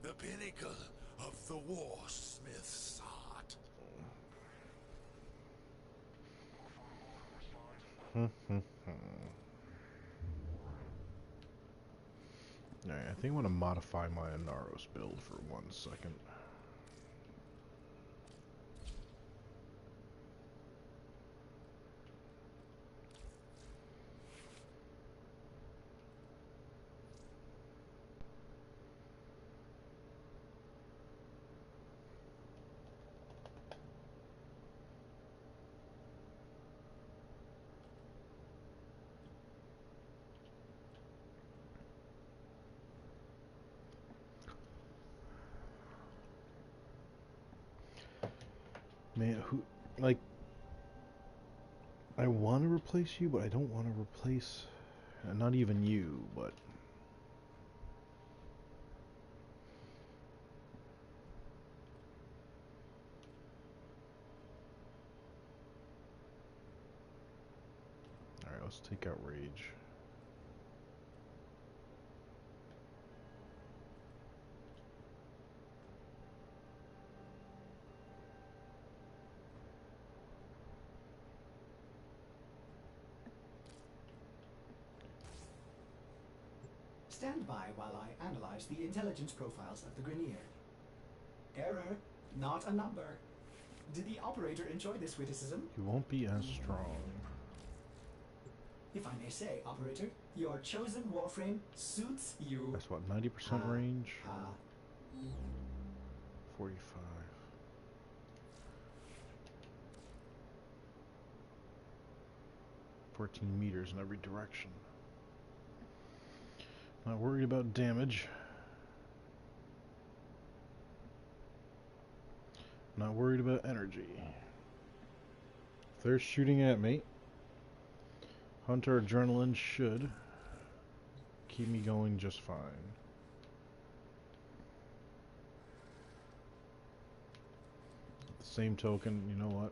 The pinnacle of the warsmith's art.
Alright, I think I want to modify my Inaros build for 1 second. Man, who, like, I want to replace you, but I don't want to replace, not even you, but... Alright, let's take out Rage.
Stand by while I analyze the intelligence profiles of the Grenier. Error, not a number. Did the operator enjoy this witticism?
You won't be as strong.
If I may say, operator, your chosen Warframe suits you.
That's what, 90% range? 45. 14 meters in every direction. Not worried about damage. Not worried about energy. If they're shooting at me, Hunter Adrenaline should keep me going just fine. At the same token, you know what?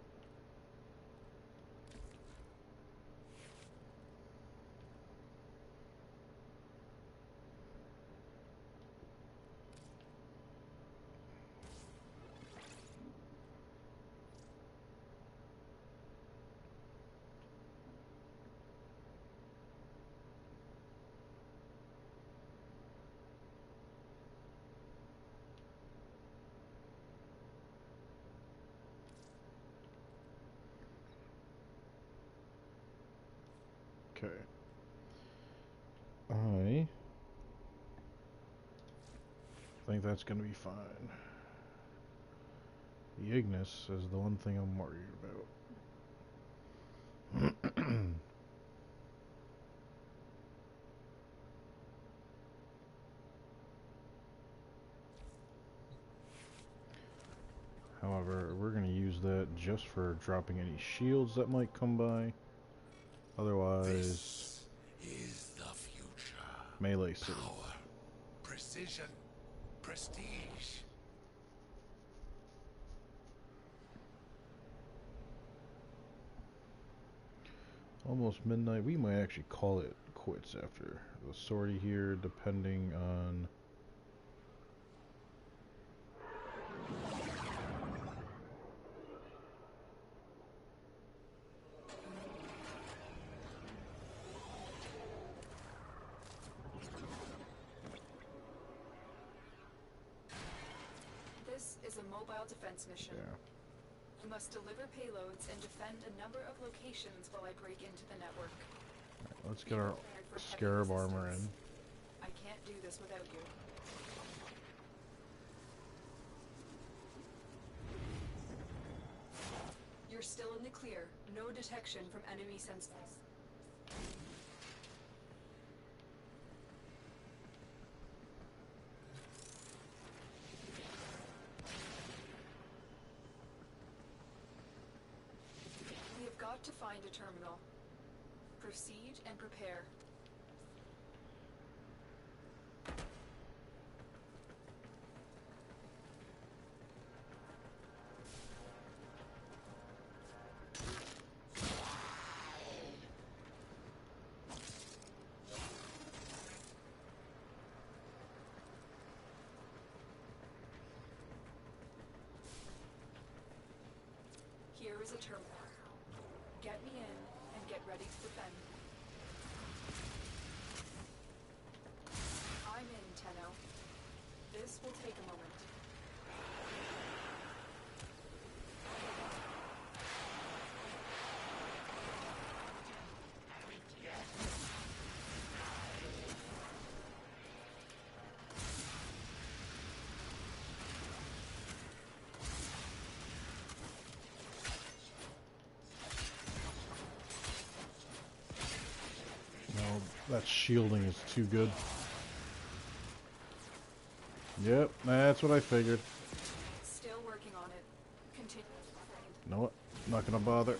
Okay. I think that's going to be fine. The Ignis is the one thing I'm worried about. However, we're going to use that just for dropping any shields that might come by. Otherwise,
This is the future.
melee city.
Power, precision, prestige.
Almost midnight. We might actually call it quits after the sortie here, depending on...
This is a mobile defense mission.
Yeah.
You must deliver payloads and defend a number of locations while I break into the network.
Let's get our Scarab armor in.
I can't do this without you. You're still in the clear. No detection from enemy sensors. We have got to find a terminal. Proceed and prepare. Here is a terminal. Get me in and get ready to defend. I'm in, Tenno. This will take a moment.
No, that shielding is too good. Yep, that's what I figured.
Still working on it. Continue.
You know what? Not gonna bother.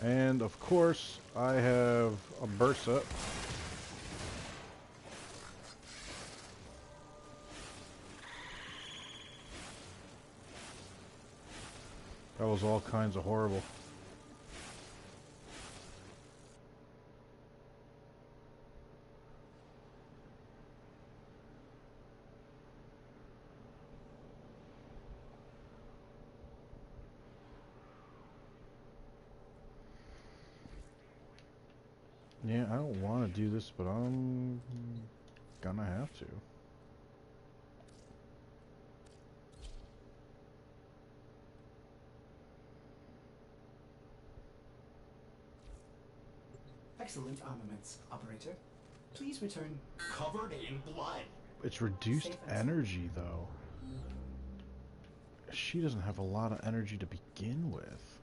And of course, I have a Bursa. That was all kinds of horrible. Yeah, I don't want to do this, but I'm gonna have to.
Excellent armaments, operator. Please return covered in blood.
It's reduced
Safe and sound.
energy, though. She doesn't have a lot of energy to begin with.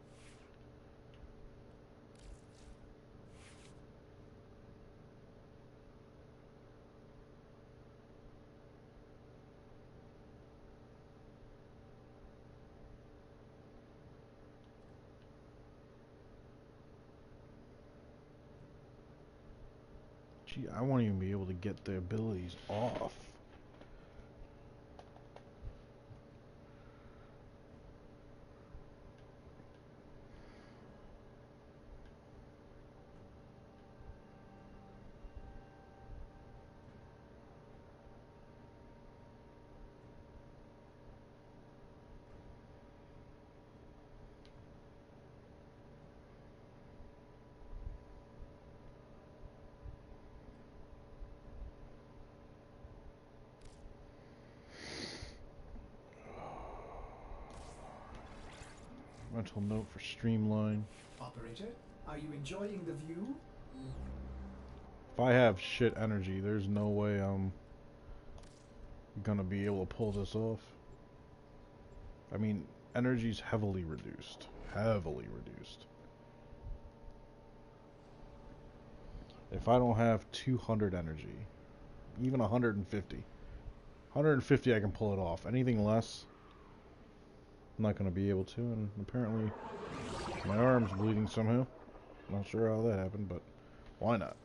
Gee, I won't even be able to get the abilities off. Mental note for Streamline.
Operator, are you enjoying the view?
If I have shit energy, there's no way I'm gonna be able to pull this off. I mean, energy's heavily reduced. Heavily reduced. If I don't have 200 energy, even 150. 150 I can pull it off. Anything less, I'm not going to be able to, and apparently my arm's bleeding somehow. Not sure how that happened, but why not?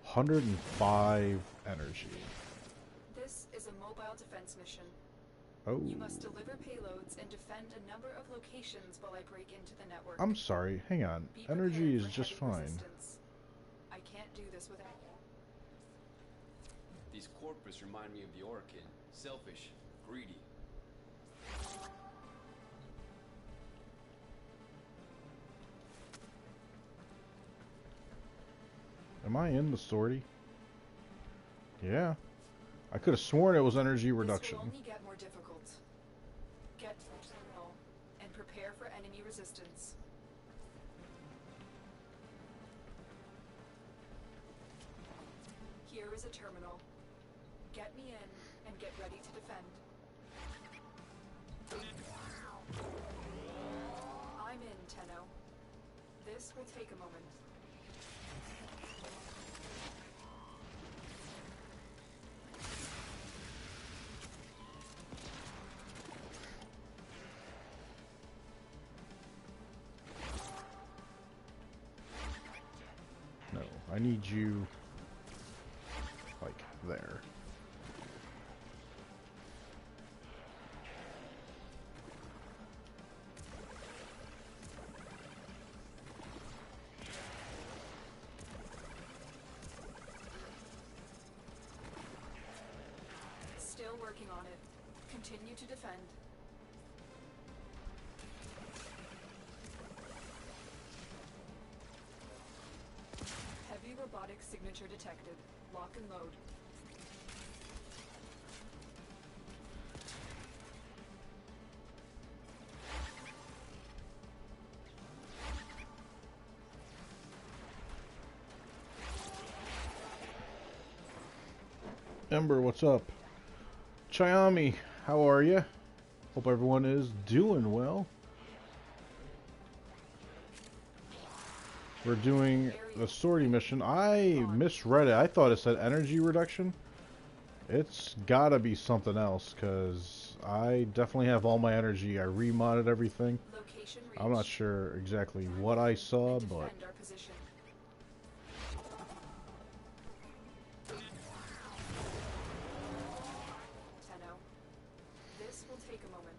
105 energy.
This is a mobile defense mission.
Oh.
You must deliver payloads and defend a number of locations while I break into the network.
I'm sorry, hang on.
Be
Energy
prepared
is
for
just
heavy
fine.
resistance. I can't do this without you.
These corpus remind me of the Orkin. Selfish, greedy.
Am I in the sortie? Yeah. I could have sworn it was energy reduction.
This will only get more difficult. Get to the terminal and prepare for enemy resistance. Here is a terminal. Get me in and get ready to defend. I'm in, Tenno. This will take a moment.
No, I need you like there.
Still working on it. Continue to defend. Heavy robotic signature detected. Lock and load.
Ember, what's up? Chiami, how are you? Hope everyone is doing well. We're doing the sortie mission. I misread it. I thought it said energy reduction. It's gotta be something else, because I definitely have all my energy. I remodded everything.
Location
I'm not
reached.
sure exactly what I saw,
And
but
defend our position. Tenno. This will take a moment.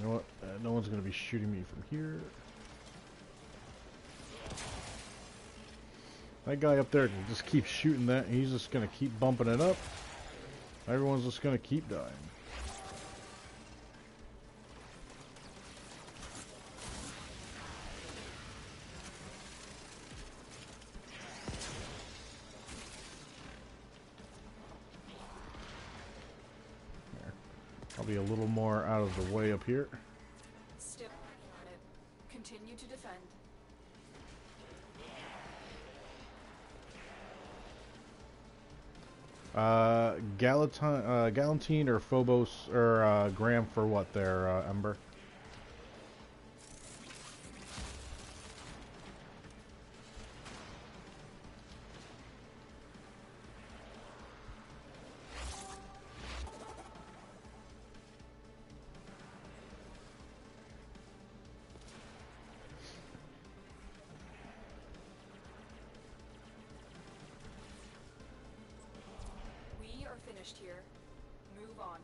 you know what? No one's gonna be shooting me from here. That guy up there can just keep shooting that, and he's just gonna keep bumping it up. Everyone's just gonna keep dying. be a little more out of the way up here.
Still on it. Continue to defend.
Galantine or Phobos or Graham for what there, Ember?
We are finished here. Move on.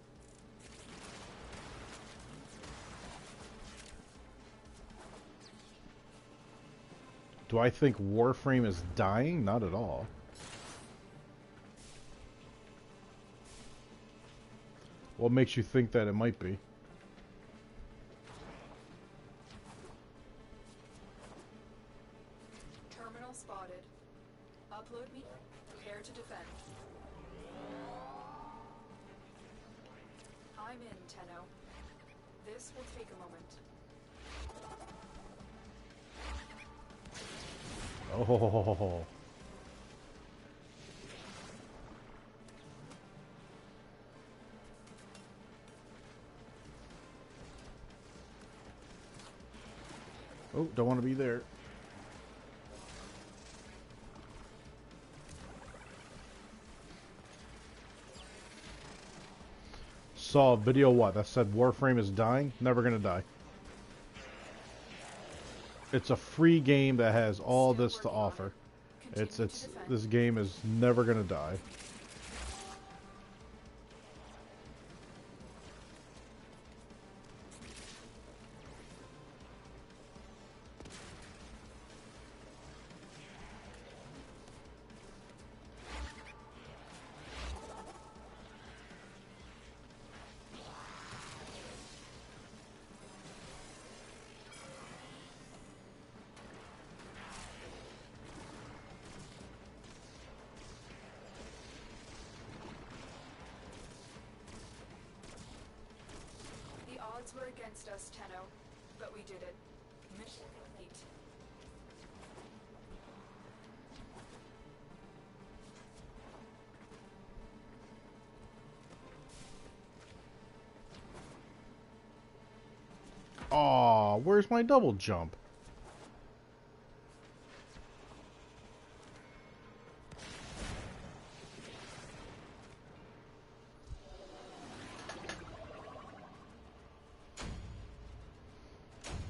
Do I think Warframe is dying? Not at all. What makes you think that it might be?
Terminal spotted. Upload me. Prepare to defend. I'm in, Tenno. This will take a moment.
Oh. Oh, don't want to be there. Saw a video what that said Warframe is dying. Never gonna die. It's a free game that has all this to offer. This game is never gonna die.
The odds were against us, Tenno, but we did it. Mission complete.
Aw, where's my double jump?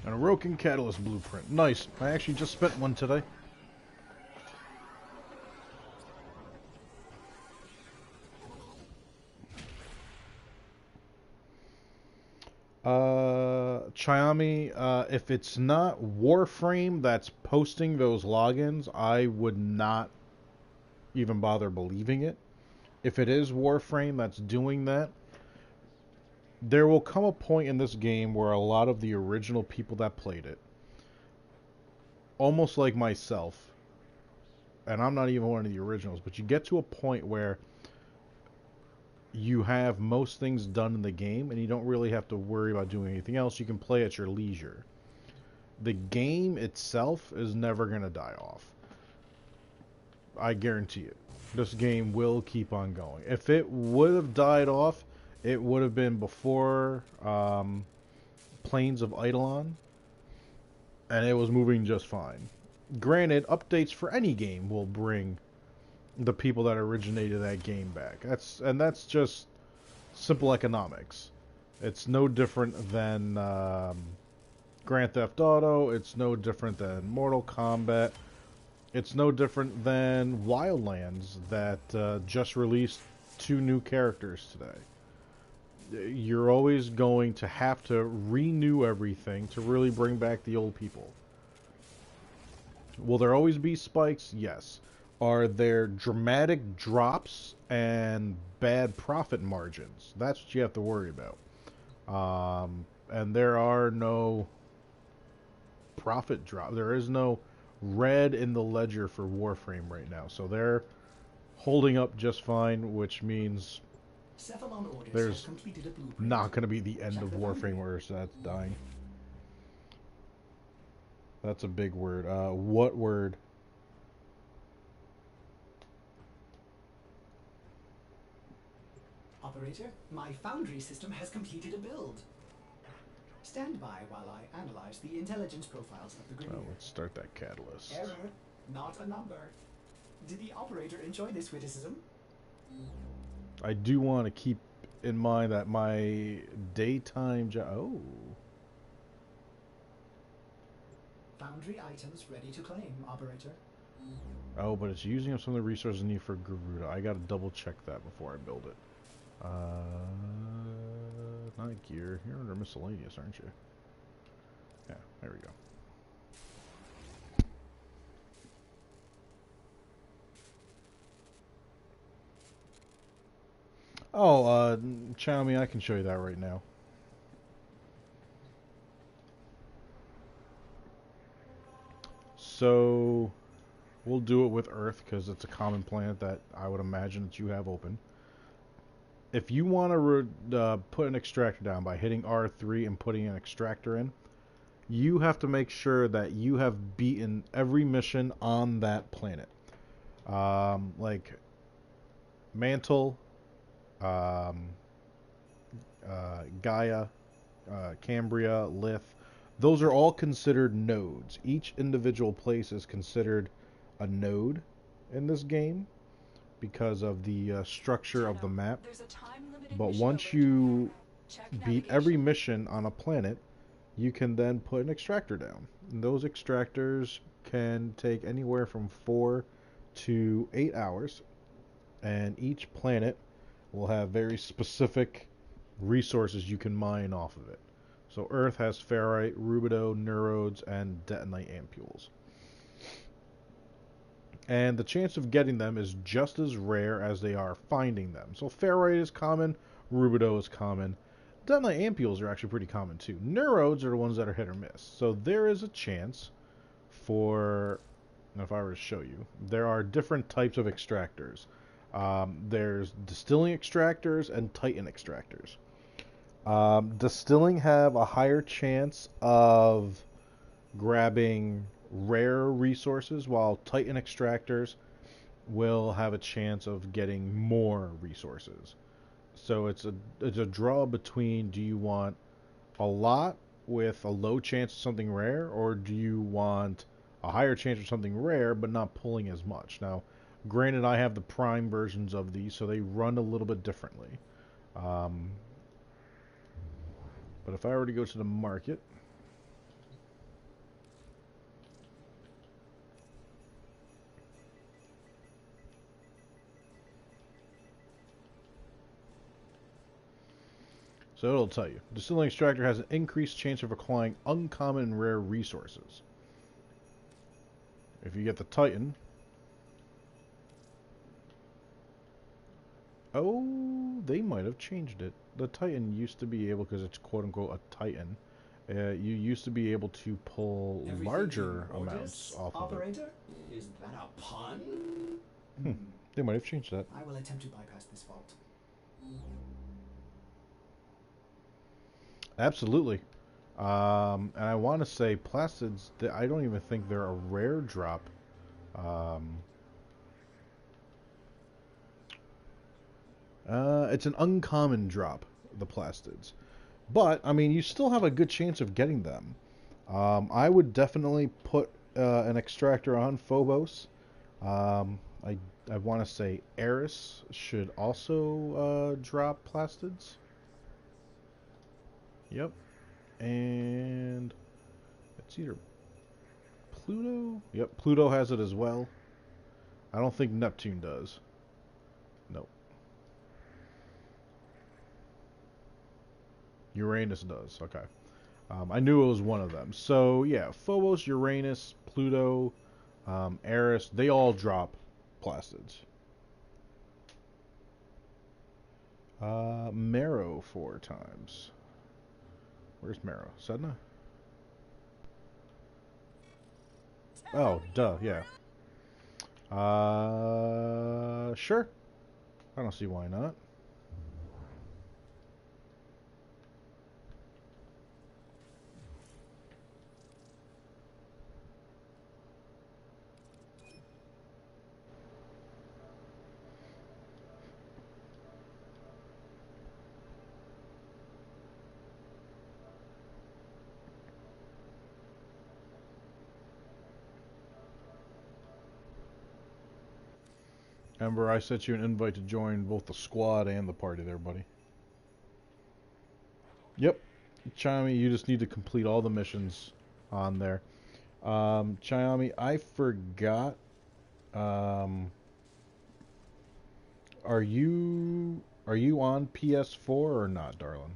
An Orokin Catalyst Blueprint. Nice. I actually just spent one today. Chiami, if it's not Warframe that's posting those logins, I would not even bother believing it. If it is Warframe that's doing that, there will come a point in this game where a lot of the original people that played it, almost like myself, and I'm not even one of the originals, but you get to a point where you have most things done in the game and you don't really have to worry about doing anything else. You can play at your leisure. The game itself is never going to die off. I guarantee it. This game will keep on going. If it would have died off, it would have been before Plains of Eidolon, and it was moving just fine. Granted, updates for any game will bring the people that originated that game back. That's just simple economics. It's no different than Grand Theft Auto. It's no different than Mortal Kombat. It's no different than Wildlands that just released 2 new characters today. You're always going to have to renew everything to really bring back the old people. Will there always be spikes? Yes. Are there dramatic drops and bad profit margins? That's what you have to worry about. And there are no profit drop. There is no red in the ledger for Warframe right now. So they're holding up just fine, which means
Cephalon Orders has
There's
completed a blueprint.
not going to be the end
Check
of
the
Warframe
foundry.
where that's dying. That's a big word. What word?
Operator, my foundry system has completed a build. Stand by while I analyze the intelligence profiles of the
Oh,
Grenier.
let's start that catalyst.
Error, not a number. Did the operator enjoy this witticism?
I do want to keep in mind that my daytime job. Oh.
Foundry items ready to claim, operator.
Oh, but it's using up some of the resources needed for Garuda. I gotta double check that before I build it. Not gear. You're under miscellaneous, aren't you? Yeah, there we go. Oh, Xiaomi, I can show you that right now. So, we'll do it with Earth because it's a common planet that I would imagine that you have open. If you want to put an extractor down by hitting R3 and putting an extractor in, you have to make sure that you have beaten every mission on that planet. Like Mantle, Gaia, Cambria, Lith. Those are all considered nodes. Each individual place is considered a node in this game because of the structure of the map. But once you beat every mission on a planet, you can then put an extractor down. And those extractors can take anywhere from 4 to 8 hours, and each planet will have very specific resources you can mine off of it. So Earth has ferrite, rubido, neurodes, and detonite ampules. And the chance of getting them is just as rare as they are finding them. So ferrite is common, rubido is common. Detonite ampules are actually pretty common too. Neurodes are the ones that are hit or miss. So there is a chance for, if I were to show you, there are different types of extractors. There's distilling extractors and titan extractors. Distilling have a higher chance of grabbing rare resources, while titan extractors will have a chance of getting more resources. So it's a draw between, do you want a lot with a low chance of something rare, or do you want a higher chance of something rare but not pulling as much? Now, granted, I have the prime versions of these, so they run a little bit differently. But if I were to go to the market, so it'll tell you. Distilling Extractor has an increased chance of acquiring uncommon and rare resources. If you get the Titan... Oh, they might have changed it. The Titan used to be able, because it's quote-unquote a Titan, you used to be able to pull
Everything
larger
in
amounts
Ortis,
off of it.
operator? Is that a pun?
They might have changed that.
I will attempt to bypass this fault.
Absolutely. And I want to say Plastids, I don't even think they're a rare drop. It's an uncommon drop, the Plastids. But, I mean, you still have a good chance of getting them. I would definitely put an extractor on Phobos. I want to say Eris should also drop Plastids. Yep. And it's either Pluto? Yep, Pluto has it as well. I don't think Neptune does. Nope. Uranus does. Okay. I knew it was one of them. So, yeah, Phobos, Uranus, Pluto, Eris, they all drop Plastids. Marrow 4 times. Where's Marrow? Sedna? Oh, duh, yeah. Sure. I don't see why not. Ember, I sent you an invite to join both the squad and the party there, buddy. Yep. Chiami, you just need to complete all the missions on there. Chiami, I forgot. Are you on PS4 or not, darling?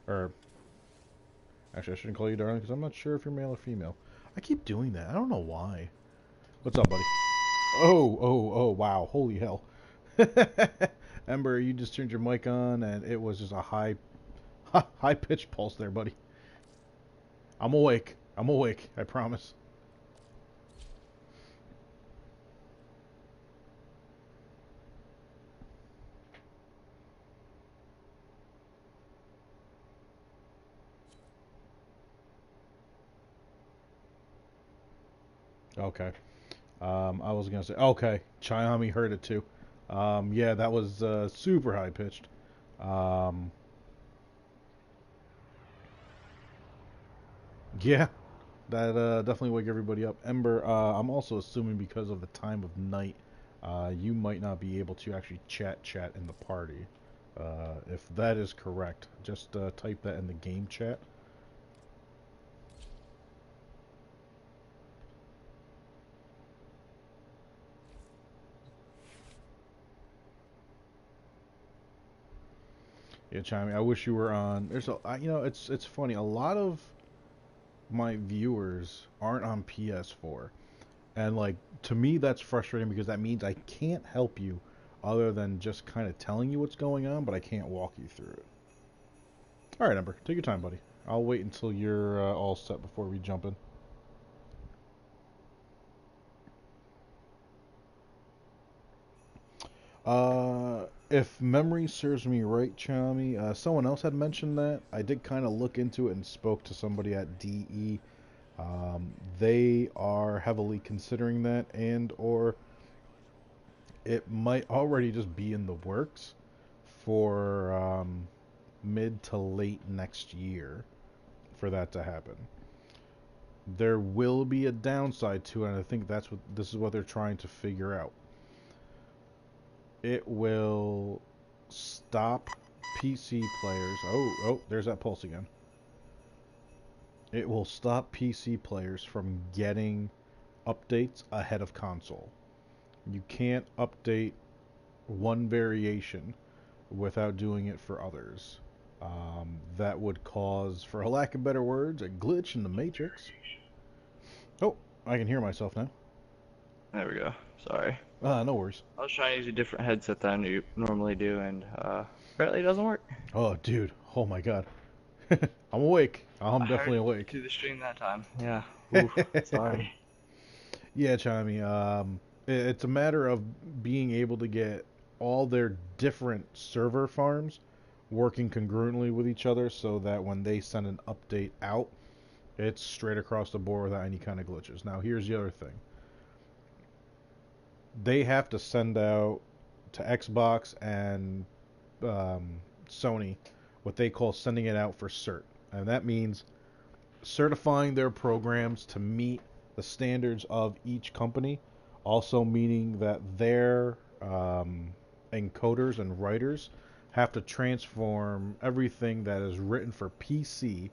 Or actually, I shouldn't call you darling because I'm not sure if you're male or female. I keep doing that. I don't know why. What's up, buddy? Oh, wow. Holy hell. Ember, you just turned your mic on and it was just a high pitched pulse there, buddy. I'm awake. I'm awake. I promise. Okay. I was gonna say, okay, Chiami heard it too. Yeah, that was super high pitched. Um, yeah, that definitely wake everybody up. Ember, I'm also assuming because of the time of night, you might not be able to actually chat in the party. If that is correct, just type that in the game chat. Yeah, Chimey, I wish you were on. It's funny. A lot of my viewers aren't on PS4, and like to me that's frustrating because that means I can't help you, other than just kind of telling you what's going on, but I can't walk you through it. All right, Ember, take your time, buddy. I'll wait until you're all set before we jump in. If memory serves me right, Chami, someone else had mentioned that. I did kind of look into it and spoke to somebody at DE. They are heavily considering that, and or it might already just be in the works for mid to late next year for that to happen. There will be a downside to it, and I think this is what they're trying to figure out. It will stop PC players. Oh, there's that pulse again. It will stop PC players from getting updates ahead of console. You can't update one variation without doing it for others. That would cause, for a lack of better words, a glitch in the matrix. Oh, I can hear myself now.
There we go. Sorry.
No worries.
I was trying to use a different headset than I normally do, and apparently it doesn't work.
Oh, dude. Oh my god. I'm awake. I'm
I
definitely
heard
awake.
to the stream that time. Yeah. Oof. Sorry.
Yeah, Chami. It's a matter of being able to get all their different server farms working congruently with each other so that when they send an update out, it's straight across the board without any kind of glitches. Now, here's the other thing. They have to send out to Xbox and Sony what they call sending it out for cert. And that means certifying their programs to meet the standards of each company, also meaning that their encoders and writers have to transform everything that is written for PC,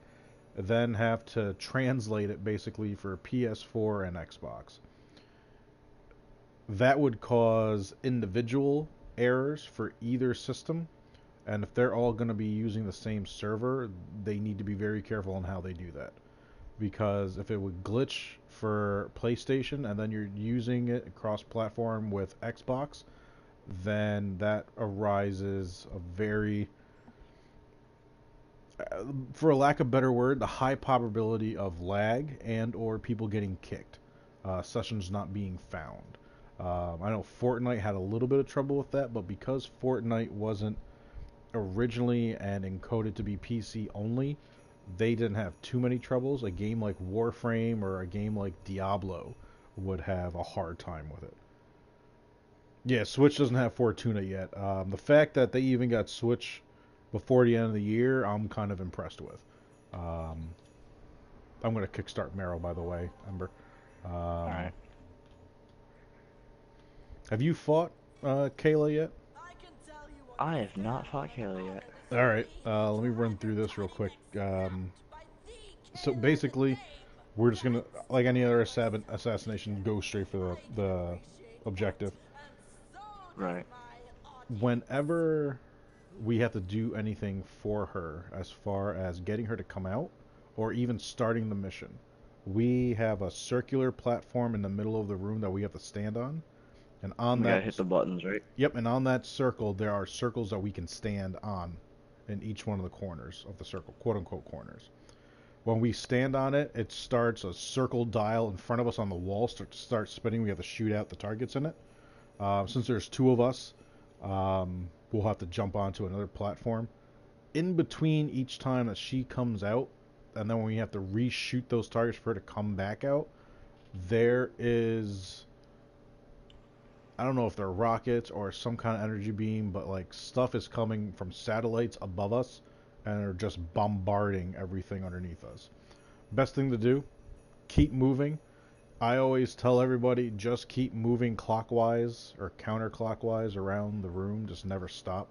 then have to translate it basically for PS4 and Xbox. That would cause individual errors for either system, and if they're all going to be using the same server, they need to be very careful on how they do that. Because if it would glitch for PlayStation and then you're using it cross-platform with Xbox, then that arises a very, for a lack of a better word, the high probability of lag and or people getting kicked, sessions not being found. I know Fortnite had a little bit of trouble with that, but because Fortnite wasn't originally and encoded to be PC only, they didn't have too many troubles. A game like Warframe or a game like Diablo would have a hard time with it. Yeah, Switch doesn't have Fortuna yet. The fact that they even got Switch before the end of the year, I'm kind of impressed with. I'm going to kickstart Meryl, by the way, Ember.
All right.
Have you fought Kayla yet?
I have not fought Kayla yet.
Alright, let me run through this real quick. So basically, we're just gonna, like any other assassination, go straight for the objective.
Right.
Whenever we have to do anything for her, as far as getting her to come out, or even starting the mission, we have a circular platform in the middle of the room that we have to stand on. And on
We
that,
gotta hit the buttons, right?
yep, and on that circle, there are circles that we can stand on in each one of the corners of the circle, quote unquote corners. When we stand on it, it starts a circle dial in front of us on the wall, starts spinning. We have to shoot out the targets in it. Since there's two of us, we'll have to jump onto another platform. In between each time that she comes out, and then when we have to reshoot those targets for her to come back out, there is, I don't know if they're rockets or some kind of energy beam, but like stuff is coming from satellites above us and they're just bombarding everything underneath us. Best thing to do, keep moving. I always tell everybody, just keep moving clockwise or counterclockwise around the room. Just never stop.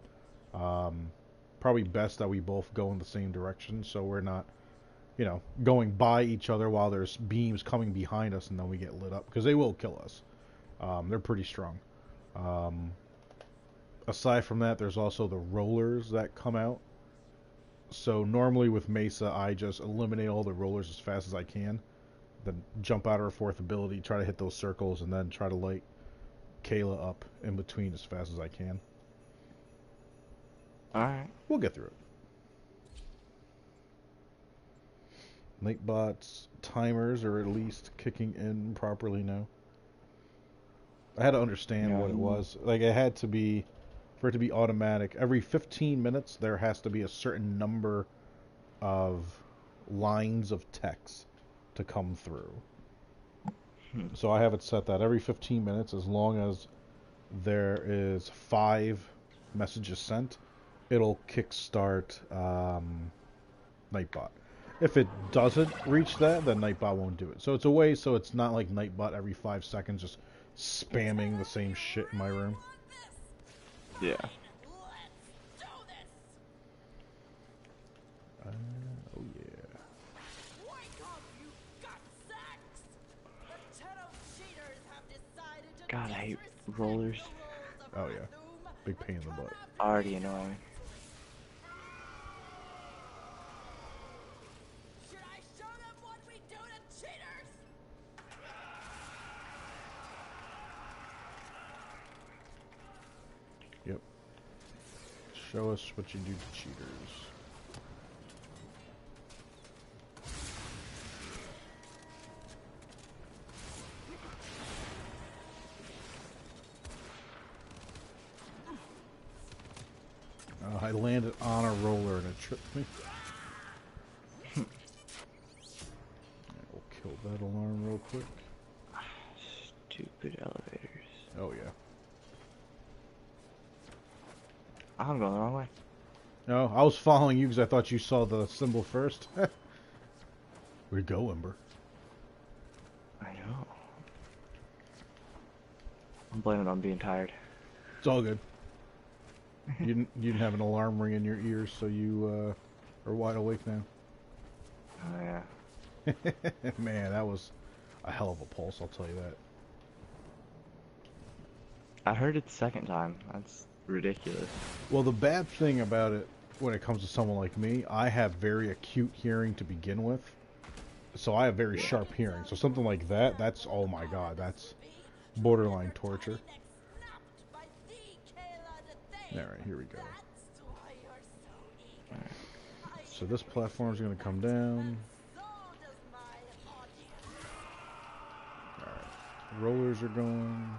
Probably best that we both go in the same direction so we're not, going by each other while there's beams coming behind us and then we get lit up. Because they will kill us. They're pretty strong. Aside from that, there's also the rollers that come out. So normally with Mesa, I just eliminate all the rollers as fast as I can. Then jump out of her fourth ability, try to hit those circles, and then try to light Kayla up in between as fast as I can.
Alright.
We'll get through it. Nightbot's timers are at least kicking in properly now. I had to understand what it was. Like, it had to be, for it to be automatic, every 15 minutes there has to be a certain number of lines of text to come through. So I have it set that every 15 minutes, as long as there is 5 messages sent, it'll kickstart Nightbot. If it doesn't reach that, then Nightbot won't do it. So it's a way so it's not like Nightbot every 5 seconds just spamming the same shit in my room.
Yeah.
Oh yeah.
God, I hate rollers.
Oh yeah. Big pain in the butt.
Already annoying.
Yep. Show us what you do to cheaters. I landed on a roller and it tripped me. We'll kill that alarm real quick.
Stupid elevators.
Oh yeah.
I'm going the wrong way.
No, I was following you because I thought you saw the symbol first. Where'd it go, Ember?
I know. I'm blaming it on being tired.
It's all good. You didn't have an alarm ring in your ears, so you are wide awake now.
Oh yeah.
Man, that was a hell of a pulse, I'll tell you that.
I heard it the second time. That's ridiculous.
Well, the bad thing about it, when it comes to someone like me, I have very acute hearing to begin with. So I have very sharp hearing. So something like that, that's, oh my god, that's borderline torture. Alright, here we go. So this platform's going to come down. Alright, rollers are going.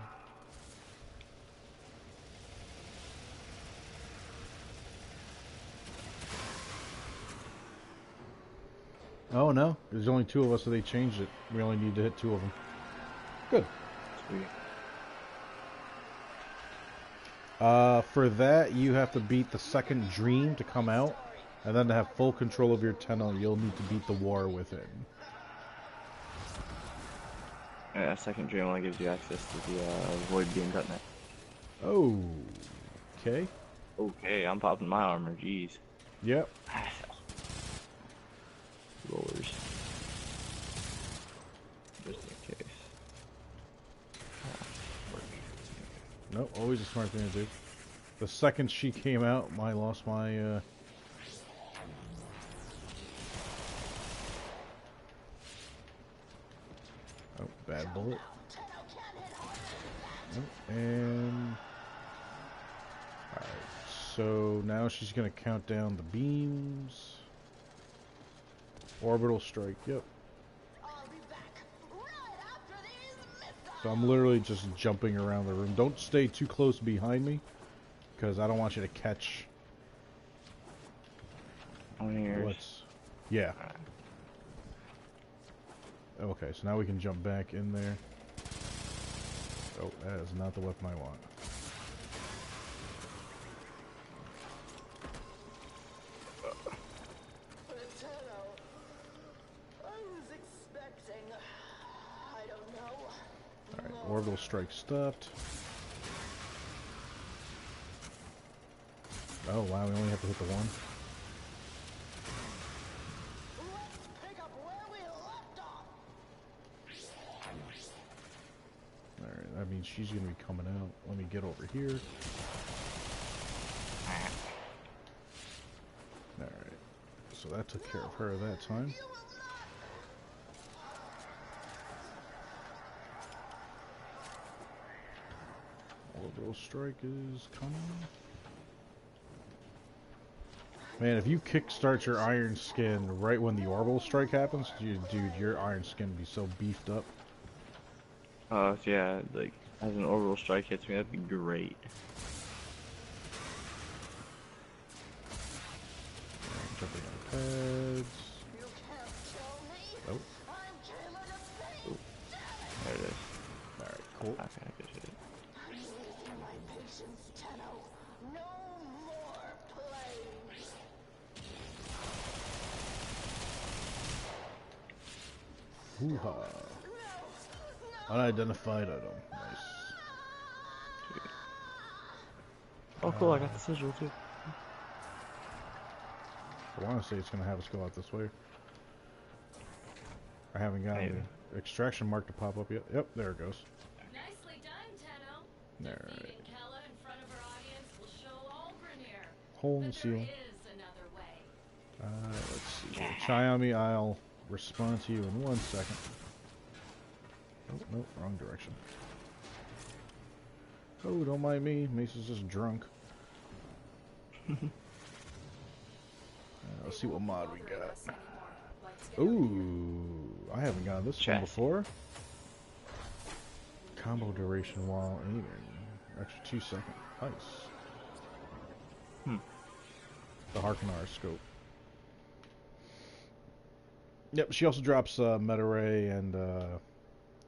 Oh no, there's only 2 of us, so they changed it. We only need to hit 2 of them. Good.
Sweet.
For that, you have to beat the second dream to come out, and then to have full control of your tunnel, you'll need to beat the war within.
Yeah, second dream only gives you access to the void beam, doesn't it?
Okay.
Okay, I'm popping my armor. Jeez.
Yep.
Rollers. Just in case.
Nope, always a smart thing to do. The second she came out, I lost my, Oh, bad bullet. Nope, and... Alright, so now she's gonna count down the beams. Orbital strike, yep. So I'm literally just jumping around the room. Don't stay too close behind me, because I don't want you to catch what's... Yeah. Okay, so now we can jump back in there. Oh, that is not the weapon I want. Alright, orbital strike stopped. Oh wow, we only have to hit the one. Alright, that means she's gonna be coming out. Let me get over here. Alright, so that took care of her that time. Orbital strike is coming. Man, if you kickstart your iron skin right when the orbital strike happens, dude, your iron skin would be so beefed up.
Yeah, like, as an orbital strike hits me, that'd be great.
Jumping on pads. Oh.
Ooh. There it is.
Alright, cool.
Okay, I get it. Hoo-ha. Unidentified item. Nice. Oh, cool, I got the sigil too.
I want to say it's going to have us go out this way. I haven't gotten the extraction mark to pop up yet. Yep, there it goes.
Nicely done, Tenno.
Alright.
Defeating Kella in front of our audience will show all Grenier.
Hole in the
But there
ceiling.
is another way.
Let's see. Shy on me, I'll respond to you in 1 second. Oh, nope, wrong direction. Oh, don't mind me. Mace is just drunk. Let's see what mod we got. Ooh, I haven't gotten this one before. Combo duration while aiming. Extra 2 seconds. Nice. The Harkonar scope. Yep, she also drops meta ray and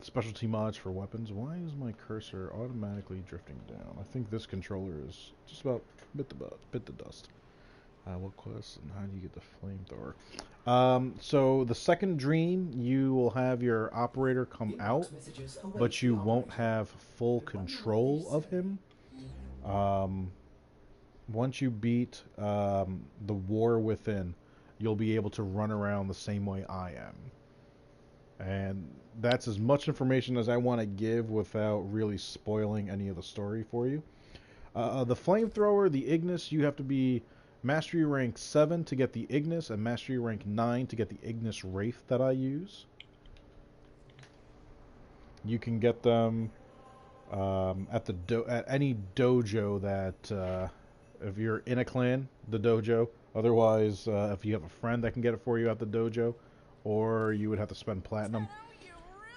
specialty mods for weapons. Why is my cursor automatically drifting down? I think this controller is just about bit the dust. What quest and how do you get the flamethrower? So the second dream, you will have your operator come out, but you won't have full control of him. Once you beat the war within, you'll be able to run around the same way I am. And that's as much information as I want to give without really spoiling any of the story for you. The flamethrower, the Ignis, you have to be Mastery rank 7 to get the Ignis, and Mastery rank 9 to get the Ignis Wraith that I use. You can get them at any dojo that if you're in a clan, the dojo. Otherwise, if you have a friend that can get it for you at the dojo, or you would have to spend platinum.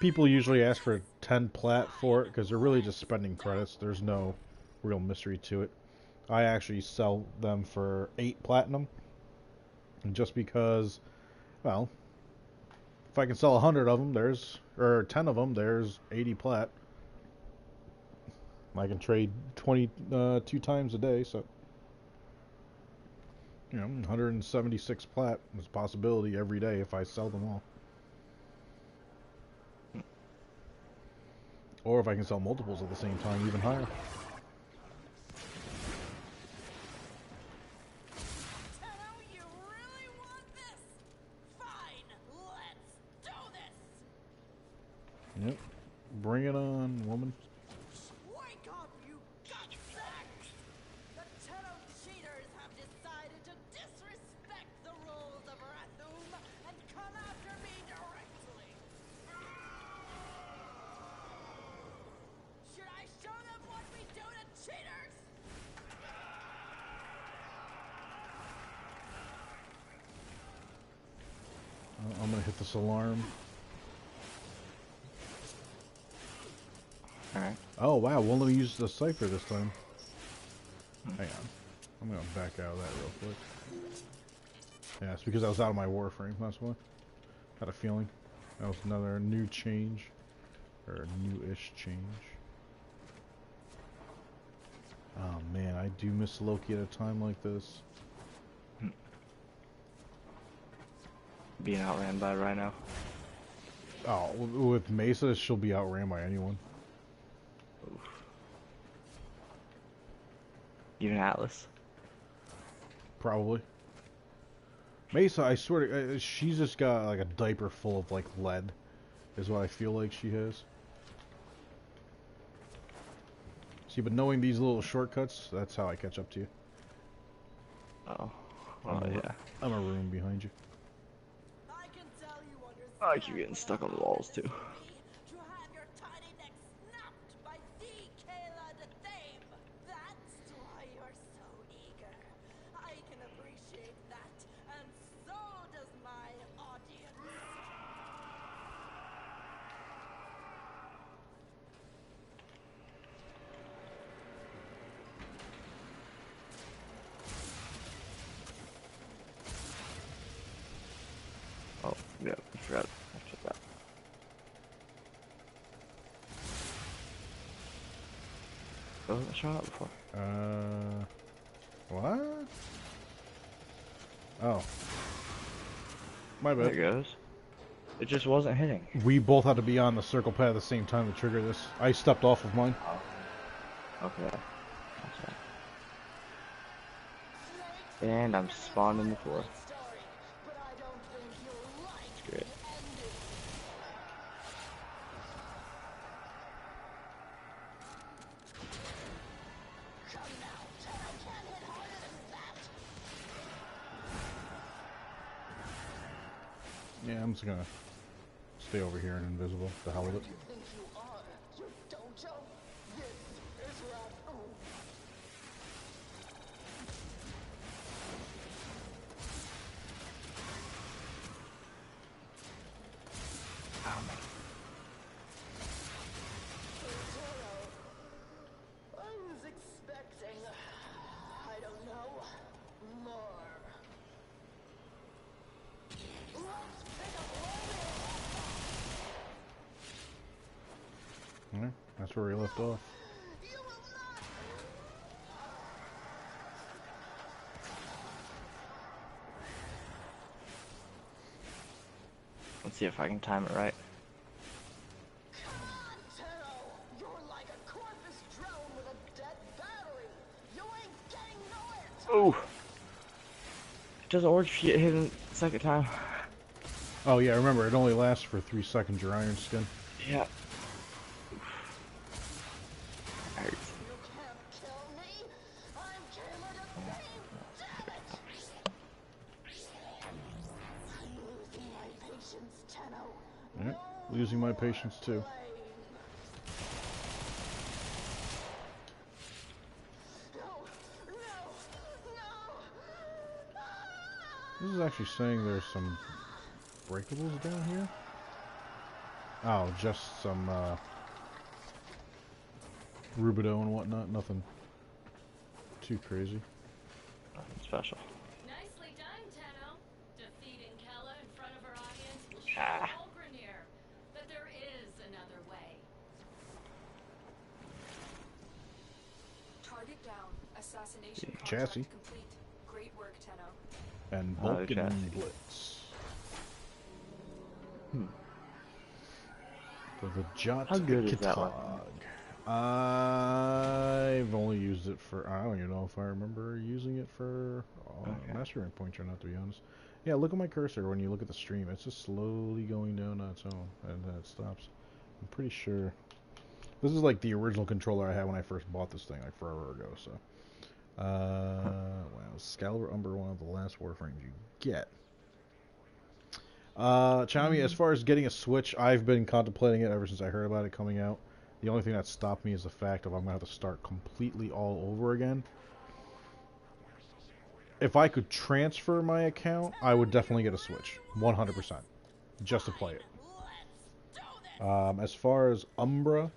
People usually ask for 10 plat for it because they're really just spending credits. There's no real mystery to it. I actually sell them for 8 platinum. And just because, well, if I can sell 100 of them, or 10 of them, there's 80 plat. I can trade 22 times a day, so, 176 plat is a possibility every day if I sell them all. Or if I can sell multiples at the same time, even higher. Yep. Bring it on, woman.
Wake up, you gutsacks! The Tenno cheaters have decided to disrespect the rules of Rathum and come after me directly. Should I show them what we do to cheaters?
I'm gonna hit this alarm.
Alright.
Oh wow, won't let me use the cipher this time. Hang on. I'm gonna back out of that real quick. Yeah, it's because I was out of my Warframe, that's why. Had a feeling. That was another new change. Or a new-ish change. Oh man, I do miss Loki at a time like this.
Being outran by a rhino.
Oh, with Mesa, she'll be outran by anyone.
Oof. Even Atlas.
Probably. Mesa, I swear to, she's just got like a diaper full of like lead, is what I feel like she has. See, but knowing these little shortcuts, that's how I catch up to you.
Oh. Oh yeah.
I'm a room behind you.
I can tell you understand.
I keep getting stuck on the walls too.
To have your tiny neck snapped by the Kayla the Thame. That's why you're so eager. I can appreciate that, and so does my audience.
Oh, yeah, I forgot. I forgot. Wasn't showing up before.
What? Oh. My
There
bad.
it goes. It just wasn't hitting.
We both had to be on the circle pad at the same time to trigger this. I stepped off of mine.
Okay. Okay. And I'm spawned in the floor. Great.
Yeah, I'm just gonna stay over here and invisible. The hell with it.
I was expecting, I don't know, more. Let's pick up
Yeah, that's where we left off.
You will not.
Let's see if I can time it right.
Come on, Tenno. You're like a corpus drone with a dead battery. You ain't getting nowhere.
Ooh! It doesn't work if you get hit in the second time.
Oh yeah, remember, it only lasts for 3 seconds, your iron skin.
Yeah. Hurts.
You can't kill me. I'm Kayla the Thame. Damn it. I'm losing my patience, Tenno.
Yeah, losing my patience too. This is actually saying there's some breakables down here. Oh, just some rubido and whatnot. Nothing too crazy.
Nothing special.
Nicely done, Tenno. Defeating Kella in front of her audience will show all Grenier that there is another way.
Target down. Assassination
Chassis.
contract complete. Great work, Tenno.
And
Oh,
Vulcan
chassis.
Blitz. For the Jot
How good is that
Kitog. I've only used it for, I don't even know if I remember using it for Master Rank Points or not, to be honest. Yeah, look at my cursor when you look at the stream. It's just slowly going down on its own, and then it stops. I'm pretty sure. This is like the original controller I had when I first bought this thing, like forever ago. So, wow, Excalibur Umber, one of the last Warframes you get. Chami, as far as getting a Switch, I've been contemplating it ever since I heard about it coming out. The only thing that stopped me is the fact of I'm gonna have to start completely all over again. If I could transfer my account, I would definitely get a Switch, 100%, just to play it. As far as Umbra,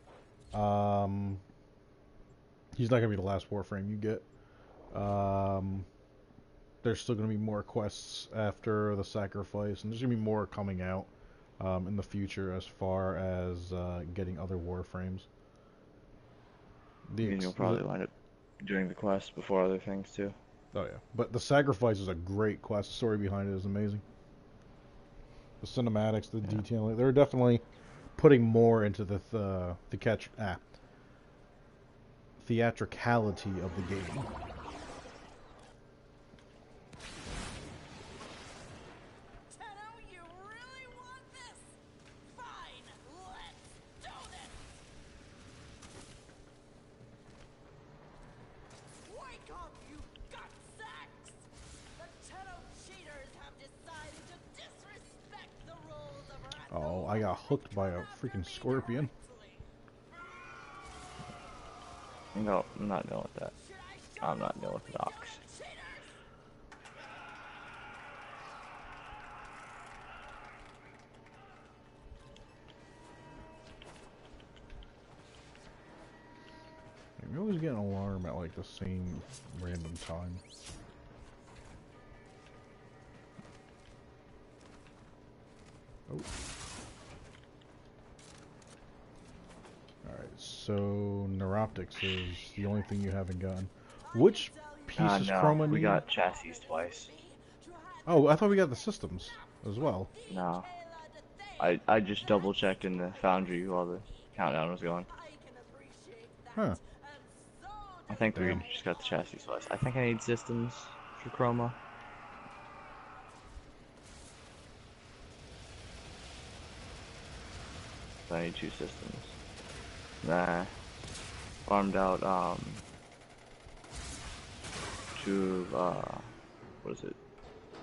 he's not gonna be the last Warframe you get. There's still gonna be more quests after the sacrifice, and there's gonna be more coming out in the future as far as getting other Warframes.
And you'll probably wind up doing the quest before other things too.
Oh yeah, but the sacrifice is a great quest. The story behind it is amazing. The cinematics, the detailing, they're definitely putting more into the theatricality of the game. Oh, I got hooked by a freaking scorpion.
No, I'm not dealing with that. I'm not dealing with the ox.
You always get an alarm at like the same random time. Oh. Alright, so Neuroptics is the only thing you haven't gotten. Which piece is
No,
Chroma
we
need?
got chassis twice.
Oh, I thought we got the systems as well.
No. I just double checked in the foundry while the countdown was going.
Huh.
I think we
Damn.
just got the chassis twice. I think I need systems for Chroma. I need 2 systems. Nah. Farmed out, 2, what is it?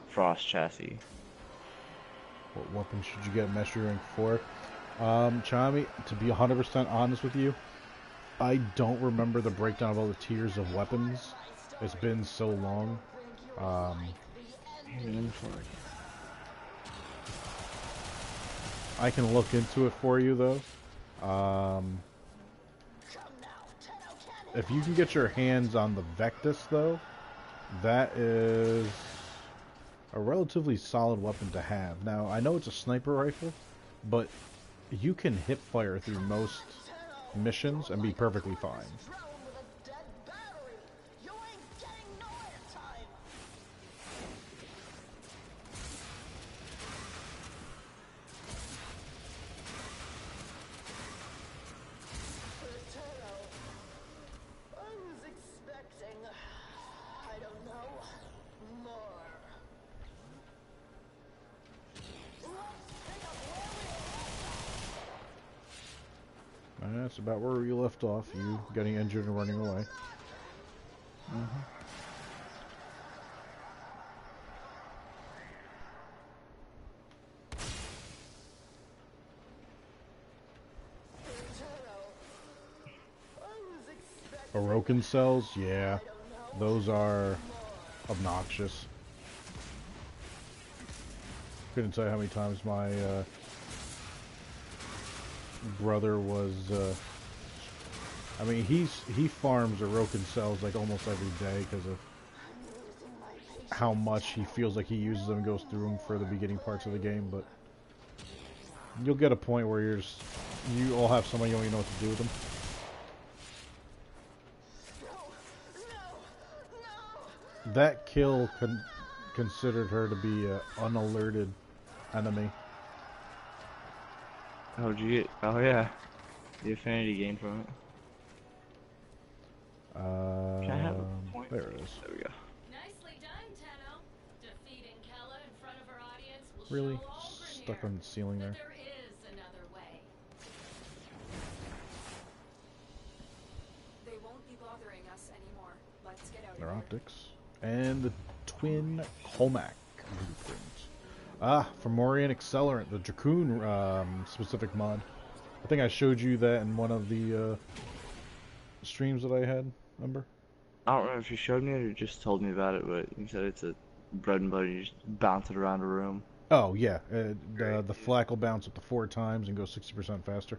Frost chassis.
What weapon should you get Mastery Rank 4? Chami, to be 100% honest with you, I don't remember the breakdown of all the tiers of weapons. It's been so long. I can look into it for you though. If you can get your hands on the Vectus though, that is a relatively solid weapon to have. Now, I know it's a sniper rifle, but you can hip fire through most missions and be perfectly fine. That's about where we left off, you getting injured and running away. Orokin cells, yeah, those are obnoxious. Couldn't tell you how many times my brother was I mean he farms Orokin cells like almost every day because of how much he feels like he uses them and goes through them for the beginning parts of the game, but you'll get a point where you all have somebody you don't even know what to do with them. That kill considered her to be an unalerted enemy.
Oh, oh yeah. The affinity gain from it. Can I have a point?
There it is.
There we go.
Nicely done, Tenno. Defeating Kella in front of her audience will
Really?
show all
Stuck on the ceiling there.
there is another way.
Let's get out
Their
of here.
optics. And the twin Comac blueprint. Ah, Fomorian Accelerant, the Dracoon specific mod. I think I showed you that in one of the streams that I had, remember?
I don't remember if you showed me it or just told me about it, but you said it's a bread and butter. You just bounce it around a room.
Oh, yeah. The flak will bounce up to 4 times and go 60% faster.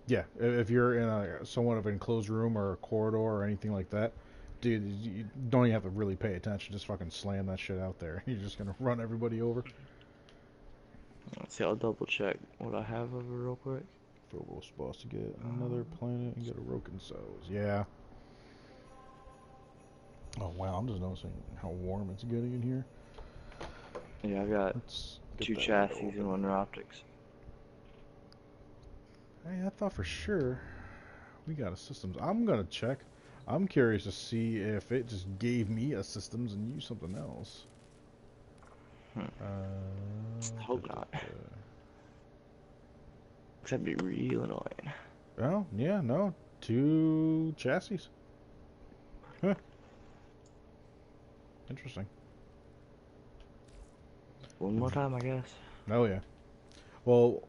Yeah, if you're in a somewhat of an enclosed room or a corridor or anything like that, dude, you don't even have to really pay attention. Just fucking slam that shit out there. You're just gonna run everybody over.
Let's see, I'll double check what I have of it real quick.
Phobos boss to get another planet and get a Roken cells. Yeah. Oh wow, I'm just noticing how warm it's getting in here.
Yeah, I've got
Let's get
2
that
chassis
window
and
open.
1 optics.
Hey, I thought for sure we got a systems. I'm gonna check. I'm curious to see if it just gave me a systems and used something else.
Hope not. Cause that'd be real annoying.
Oh, yeah, no. 2 chassis. Huh. Interesting.
One more time, I guess.
Oh, yeah. Well,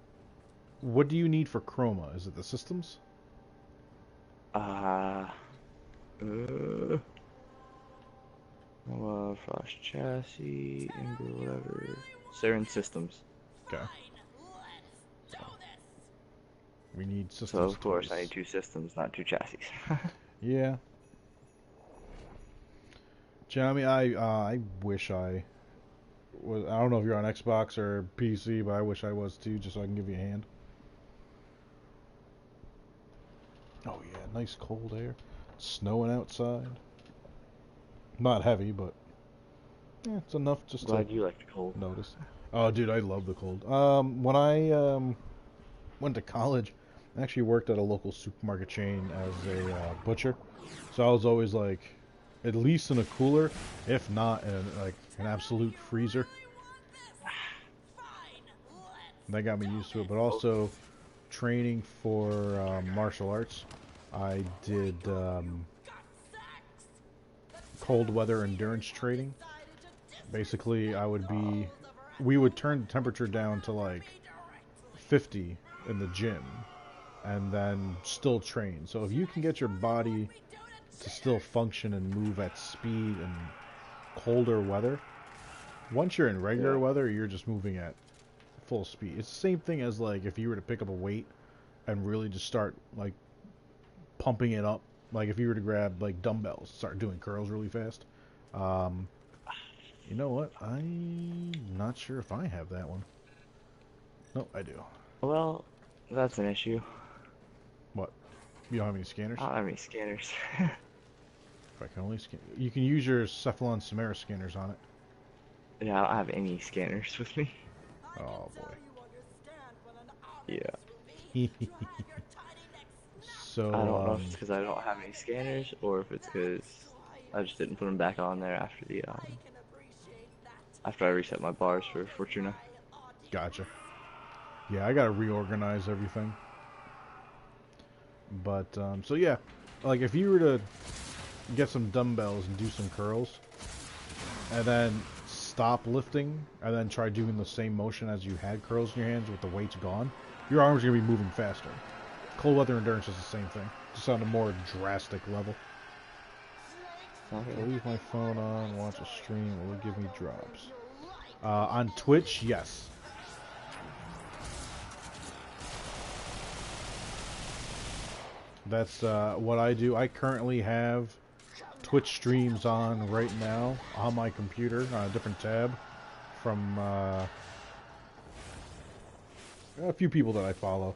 what do you need for Chroma? Is it the systems?
Frost chassis, Ember, whatever. Saren systems.
Okay. We need systems.
So of course
twice.
I need 2 systems, not 2 chassis.
Yeah. Jeremy, I wish I was. I don't know if you're on Xbox or PC, but I wish I was too, just so I can give you a hand. Oh yeah, nice cold air. Snowing outside. Not heavy, but yeah, it's enough just
Glad
to
you like the cold.
notice. Oh, dude, I love the cold. When I went to college, I actually worked at a local supermarket chain as a butcher, so I was always like, at least in a cooler, if not in like an absolute freezer. That got me used to it, but also training for martial arts. I did cold weather endurance training. Basically, we would turn the temperature down to like 50 in the gym and then still train. So if you can get your body to still function and move at speed in colder weather, once you're in regular weather, you're just moving at full speed. It's the same thing as like if you were to pick up a weight and really just start like pumping it up. Like if you were to grab like dumbbells, start doing curls really fast. You know what? I'm not sure if I have that one. No, I do.
Well, that's an issue.
What? You don't have any scanners?
I don't have any scanners.
If I can only scan, you can use your Cephalon Samara scanners on it.
Yeah, I don't have any scanners with me.
Oh boy.
Yeah.
So
I don't know if it's because I don't have any scanners or if it's because I just didn't put them back on there after the after I reset my bars for Fortuna.
Gotcha. Yeah, I gotta reorganize everything. But so yeah, like if you were to get some dumbbells and do some curls, and then stop lifting, and then try doing the same motion as you had curls in your hands with the weights gone, your arms are gonna be moving faster. Cold weather endurance is the same thing, just on a more drastic level. I'll leave my phone on, watch a stream, will it give me drops? On Twitch, yes. That's what I do. I currently have Twitch streams on right now on my computer on a different tab from a few people that I follow.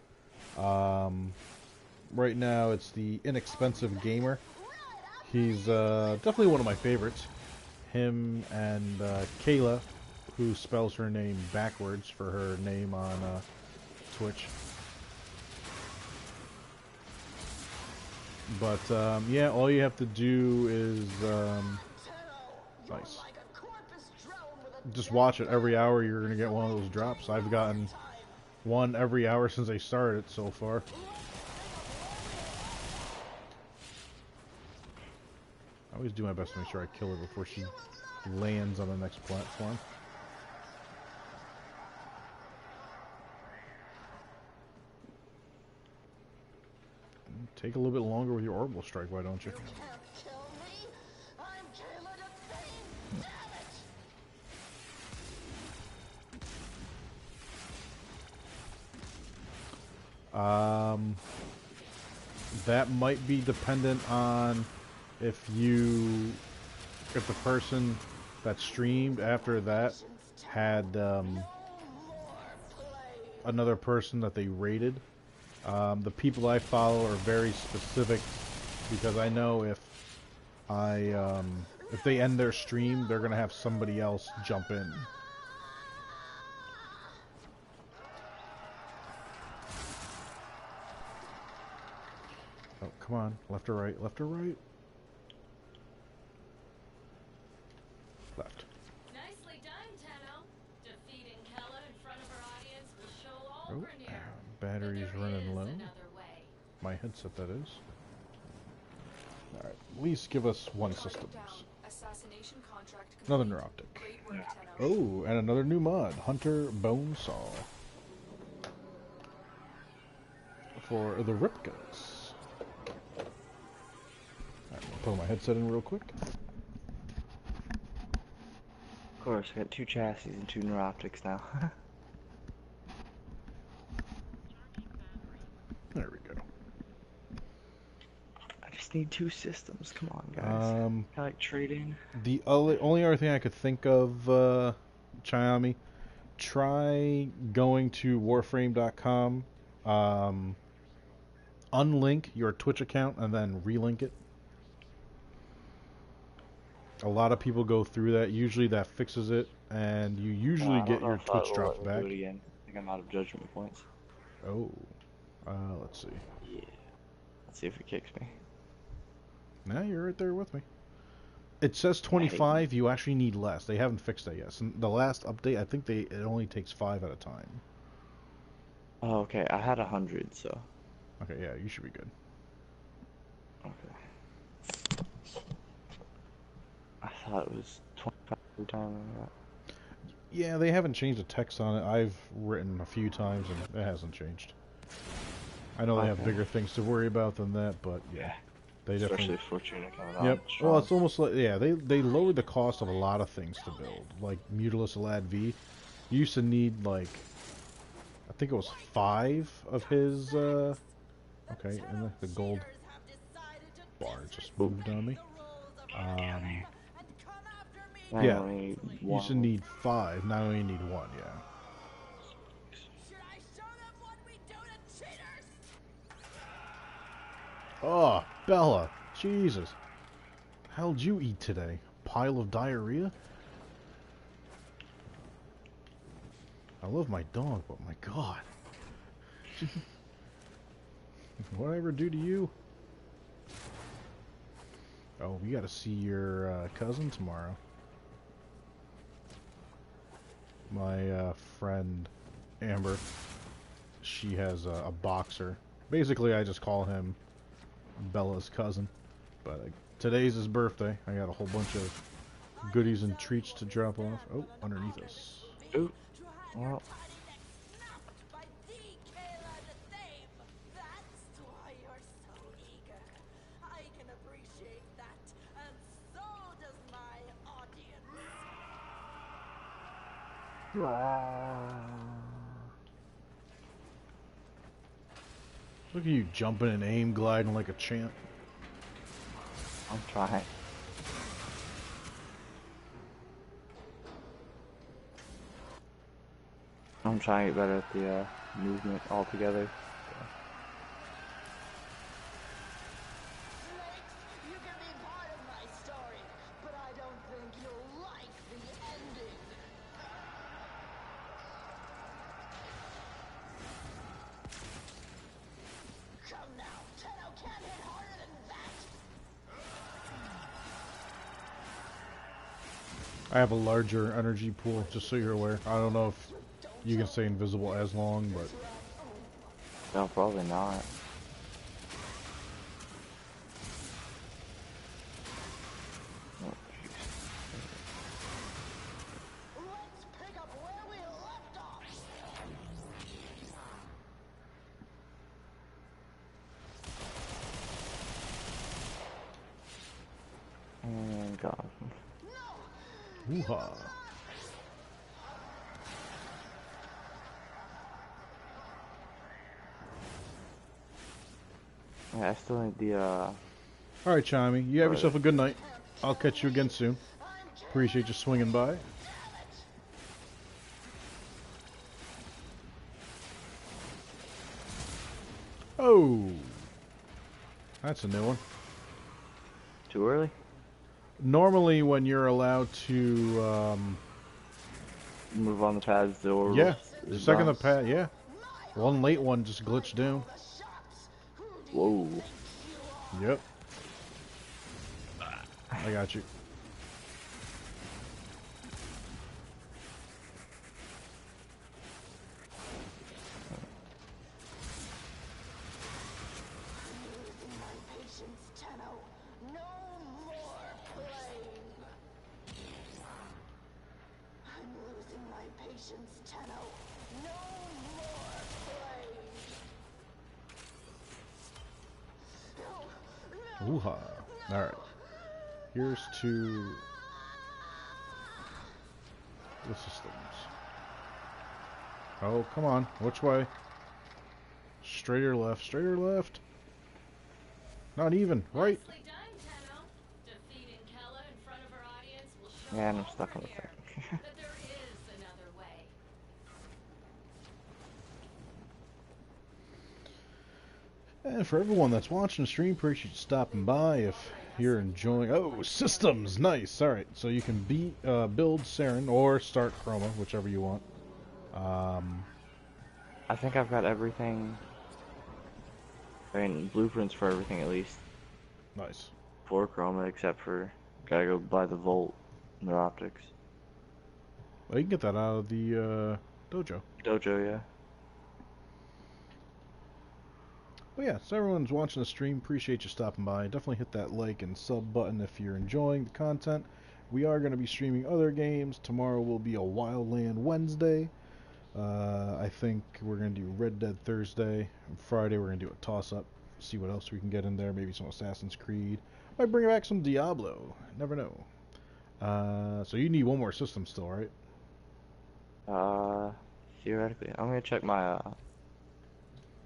Right now it's the Inexpensive Gamer. He's definitely one of my favorites. Him and Kayla, who spells her name backwards for her name on Twitch. But yeah, all you have to do is nice. Just watch it every hour. You're gonna get one of those drops. I've gotten one every hour since I started so far. I always do my best to make sure I kill her before she lands on the next platform. Take a little bit longer with your orbital strike, why don't you?
You can't kill me. I'm Kayla the Thing. Damn it.
That might be dependent on if the person that streamed after that had another person that they rated. The people I follow are very specific because I know if they end their stream, they're gonna have somebody else jump in. Oh, come on. Left or right? Left or right? Left.
Nicely done, Tenno. Defeating Kella in front of our audience will show all
Oh,
Grenier.
battery's
But there
running
is
low.
another way.
My headset, that is. Alright, at least give us one system.
Assassination contract
Another
complete.
neuroptic.
Great work, Tenno.
Oh, and another new mod. Hunter Bone Saw. For the Rip Guns. Alright, I'll put my headset in real quick.
Of course, I got 2 chassis and 2 neuroptics now.
There we go.
I just need 2 systems. Come on, guys. I like trading.
The only other thing I could think of, Xiaomi, try going to warframe.com, unlink your Twitch account, and then relink it. A lot of people go through that. Usually that fixes it, and you usually get your Twitch drops back.
Do it again. I think I'm out of judgment points.
Oh. Let's see.
Yeah. Let's see if it kicks me.
Now you're right there with me. It says 25. You actually need less. They haven't fixed that yet. So the last update, I think it only takes 5 at a time.
Oh, okay. I had 100, so.
Okay, yeah, you should be good.
Okay. I thought it was 25 every time.
Yeah, they haven't changed the text on it. I've written a few times and it hasn't changed. I know they have bigger things to worry about than that, but yeah. They
Especially
definitely.
Fortuna coming out.
Yep.
Strong.
Well, it's almost like, yeah, they lowered the cost of a lot of things to build. Like Mutilus Lad V. You used to need like, I think it was 5 of his, okay, and the gold bar just moved on me. Yeah, you used to need 5, now you only need 1, yeah. Oh, Bella, Jesus. How'd you eat today? Pile of diarrhea? I love my dog, but my God. What I ever do to you? Oh, we gotta see your cousin tomorrow. My friend Amber, she has a boxer. Basically, I just call him Bella's cousin. But today's his birthday. I got a whole bunch of goodies and treats to drop off. Oh, underneath us.
Ooh. Well.
Look at you jumping and aim gliding like a champ.
I'm trying. I'm trying to get better at the movement altogether.
You can be part of my story, but I don't think you'll like the ending. Come now, Tenno can't hit harder than that.
I have a larger energy pool, just so you're aware. I don't know if you can stay invisible as long, but...
No, probably not.
Woo-ha.
Yeah, I still need the
Alright, Chimey. You have yourself a good night. I'll catch you again soon. Appreciate you swinging by. Oh! That's a new one.
too early.
Normally when you're allowed to,
Move on the pads. The order
yeah, the
is
second the
done.
pad, yeah. One late one just glitched down.
Whoa.
Yep. I got you. Woo-ha. Alright. Here's to the systems. Oh, come on. Which way? Straight or left? Straight or left? Not even. Right?
Nicely done, Tenno. Defeating Kella in front of our audience will show
Yeah, and
all
I'm stuck on the
here
thing.
that there is another way.
And for everyone that's watching the stream, appreciate you stopping by. If you're enjoying... Oh, systems! Nice! Alright, so you can build Saren or start Chroma, whichever you want.
I think I've got everything. I mean, blueprints for everything at least.
Nice.
For Chroma, except for gotta go buy the Volt and their optics.
Well, you can get that out of the dojo.
Dojo, yeah.
But yeah, so everyone's watching the stream, appreciate you stopping by. Definitely hit that like and sub button if you're enjoying the content. We are going to be streaming other games. Tomorrow will be a Wildland Wednesday. I think we're going to do Red Dead Thursday. And Friday we're going to do a toss-up. See what else we can get in there. Maybe some Assassin's Creed. Might bring back some Diablo. Never know. So you need one more system still, right?
Theoretically. I'm gonna check my,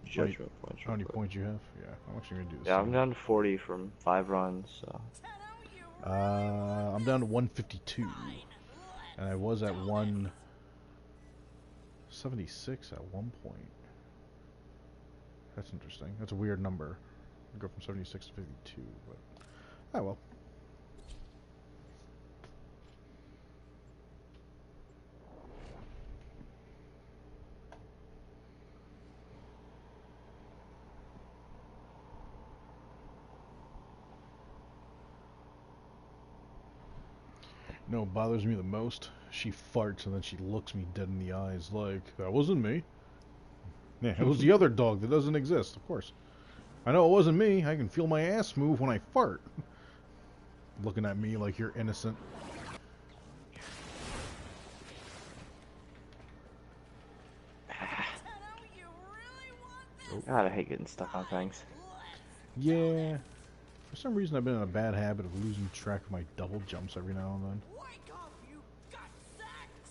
judgment points.
How
real
many
quick.
points you have? Yeah, I'm actually going to do this.
Yeah, I'm down to 40 from 5 runs, so.
I'm down to 152. And I was at 176 at one point. That's interesting. That's a weird number. I go from 76 to 52, but oh well. You know what bothers me the most? She farts and then she looks me dead in the eyes like, that wasn't me. Yeah, it was the other dog that doesn't exist, of course. I know it wasn't me. I can feel my ass move when I fart. Looking at me like you're innocent.
God, I hate getting stuck on things.
Yeah. For some reason I've been in a bad habit of losing track of my double jumps every now and then.
Wake up, you gutsacks!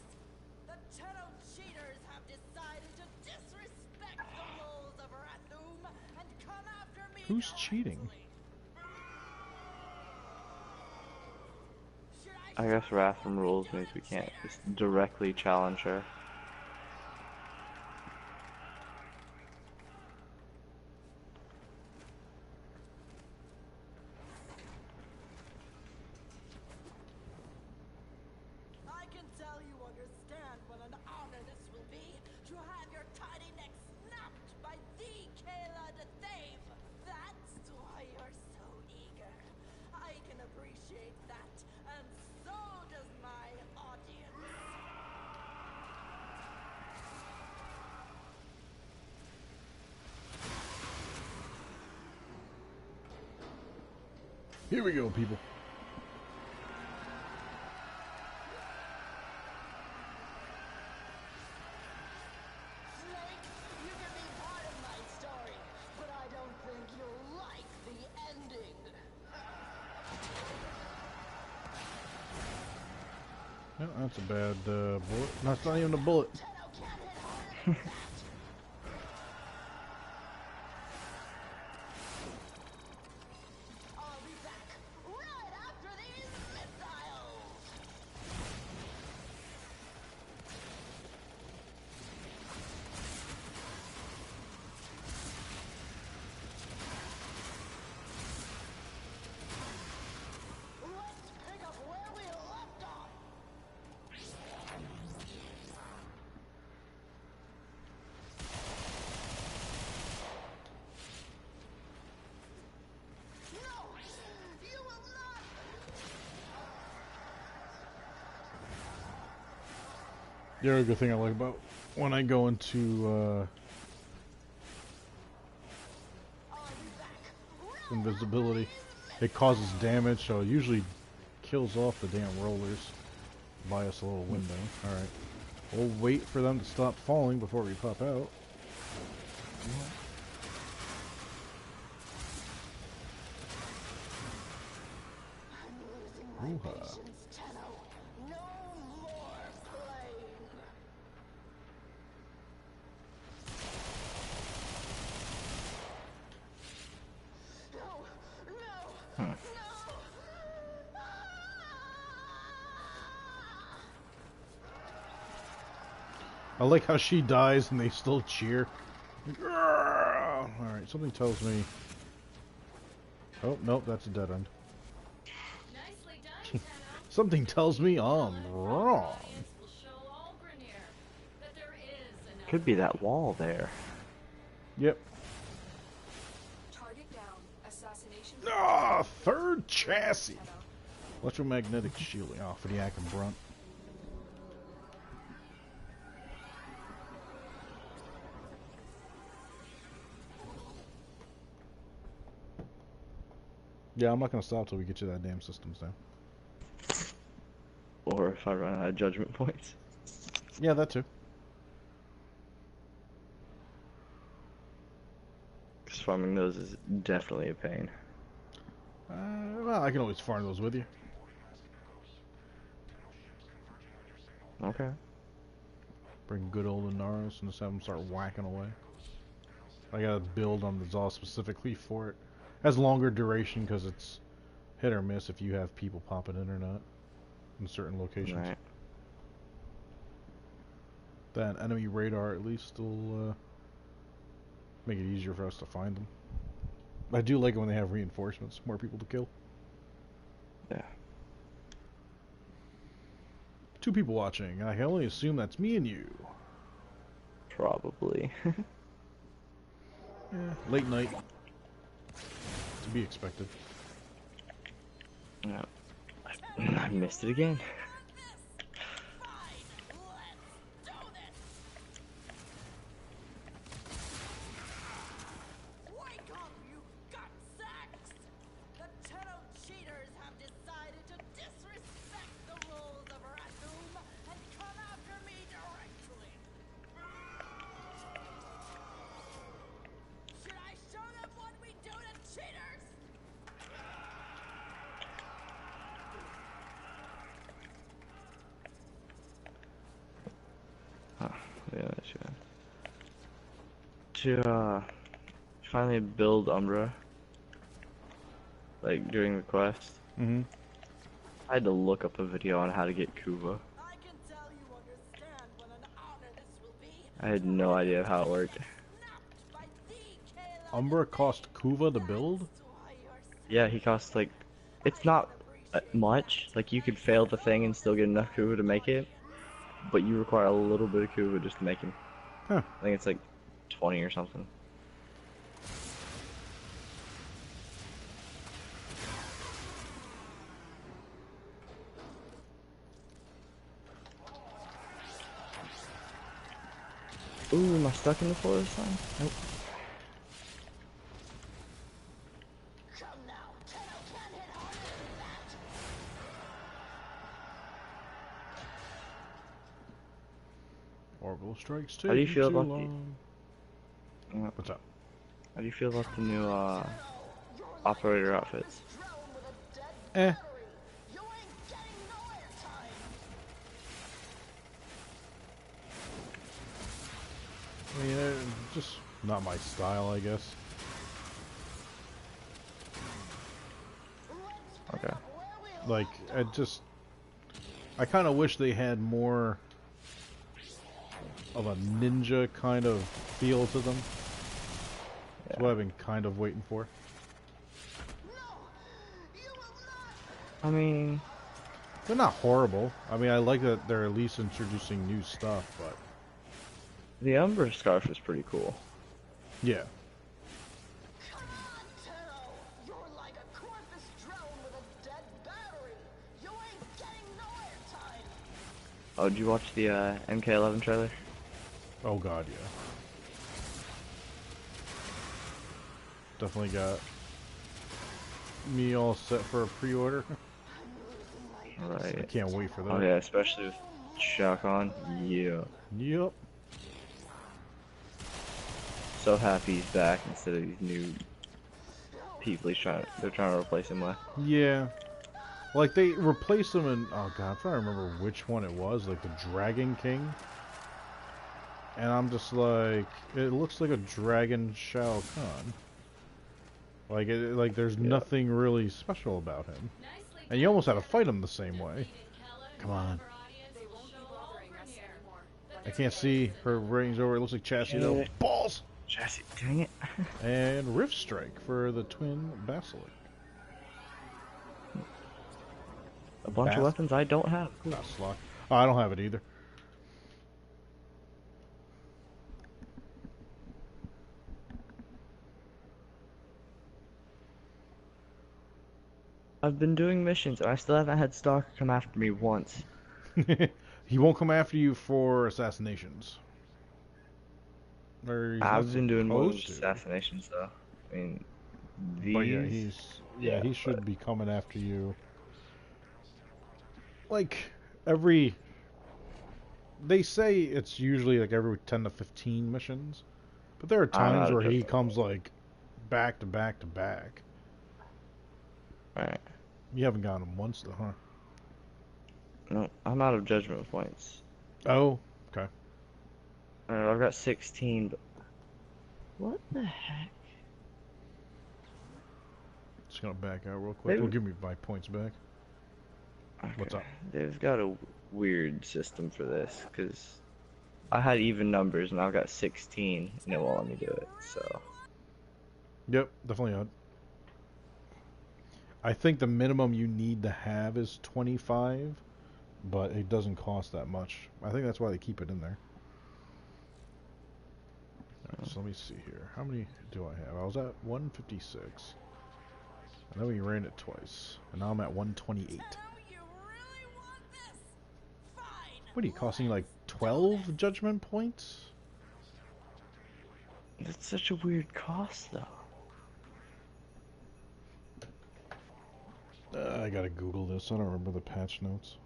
The Tenno cheaters have decided to disrespect the rules of Rathum and come after me.
Who's cheating?
I guess Ratham rules means we can't just directly challenge her.
I can tell you understand what an honor this will be to have your tiny neck snapped by the Kayla de Thave. That's why you're so eager. I can appreciate that, and so does my audience.
Here we go, people.
Snake, you can be part of my story, but I don't think you'll like the ending.
that's a bad bullet. No, it's not even a bullet.
I'll be back right after these missiles. Let's pick up where we left off. No, you will not.
The other good thing I like about when I go into
I'll be back.
invisibility, it causes damage, so it usually kills off the damn rollers. Buy us a little window. Alright. We'll wait for them to stop falling before we pop out.
I'm losing my
Hoo-ha.
patience, Tenno. No more playing. No, no, no.
I like how she dies and they still cheer. Alright, something tells me... Oh, nope, that's a dead end.
Nicely done, Tenno.
Something tells me I'm wrong.
Audience will show all Grenier that there is another
Could be that wall there.
Yep.
Target down. Assassination.
Ah, third chassis. Electromagnetic shielding. Oh, for the Ack and Brunt. Yeah, I'm not gonna stop till we get you that damn systems down.
Or if I run out of judgment points.
Yeah, that too.
Because farming those is definitely a pain.
Well, I can always farm those with you.
Okay.
Bring good old Inaros and just have them start whacking away. I got a build on the Zaw specifically for it. Has longer duration because it's hit or miss if you have people popping in or not in certain locations.
Right.
That enemy radar at least will make it easier for us to find them. I do like it when they have reinforcements, more people to kill.
Yeah.
2 people watching, and I can only assume that's me and you.
Probably.
Yeah, late night. To be expected.
Yeah. I missed it again.
Wake up, you gutsacks! The Tenno cheaters have decided to disrespect the rules of Rathum and come after me directly. Should I show them what we do to cheaters?
Huh. Yeah, that should. To finally build Umbra, like during the quest,
Mm-hmm.
I had to look up a video on how to get Kuva.
I can tell you understand what an honor this will be.
I had no idea how it worked.
Snapped by thee, Caleb.
Umbra cost Kuva to build?
Yeah, he costs like, it's not much. Like you could fail the thing and still get enough Kuva to make it, but you require a little bit of Kuva just to make him.
Huh.
I think it's like 20 or something. Ooh, am I stuck in the forest line? Nope.
Come now, Tenno can't hit harder than that.
Orbital strikes
How do you
taking
feel
too
about the-
long. What's up?
How do you feel about the new operator outfits?
Drone with a dead
Eh.
battery. You ain't getting no airtime.
just not my style, I guess.
Okay.
Like, I kind of wish they had more of a ninja kind of feel to them. That's what I've been kind of waiting for.
I mean,
they're not horrible. I mean, I like that they're at least introducing new stuff, but
the Umbra Scarf is pretty cool.
Yeah.
Come on, Taro! You're like a corpus drone with a dead battery. You ain't getting no airtime.
Oh, did you watch the MK11 trailer?
Oh god, yeah. Definitely got me all set for a pre-order.
Right.
I can't wait for that.
Oh yeah, especially with Shao Kahn. Yeah.
Yep.
So happy he's back instead of these new people they're trying to replace him with.
Yeah. Like they replaced him in, oh god, I'm trying to remember which one it was, like the Dragon King. And I'm just like, it looks like a Dragon Shao Kahn. Like there's nothing really special about him. And you almost had to fight him the same way. Come on. I can't see her ratings over. It looks like Chassis though. Balls!
Chassis, dang it.
And Rift Strike for the Twin Basilisk.
A bunch of weapons I don't have. Cool.
Basilisk. Oh, I don't have it either.
I've been doing missions and I still haven't had Stalker come after me once.
He won't come after you for assassinations.
I've been doing more assassinations though. I mean, these...
But yeah, he should be coming after you. Like, they say it's usually like every 10 to 15 missions. But there are times where he comes like back to back to back.
Alright.
You haven't gotten him once though, huh?
No, I'm out of judgment points.
Oh, okay.
I've got 16, but... What the heck?
Just gonna back out real quick. Well, give me my points back.
Okay.
What's up?
They've got a weird system for this, because I had even numbers and I've got 16 and it won't let me do it, so...
Yep, definitely odd. I think the minimum you need to have is 25, but it doesn't cost that much. I think that's why they keep it in there. Alright, so let me see here. How many do I have? I was at 156. And then we ran it twice. And now I'm at 128. What are you costing, like 12 judgment points?
That's such a weird cost, though.
I gotta Google this. I don't remember the patch notes.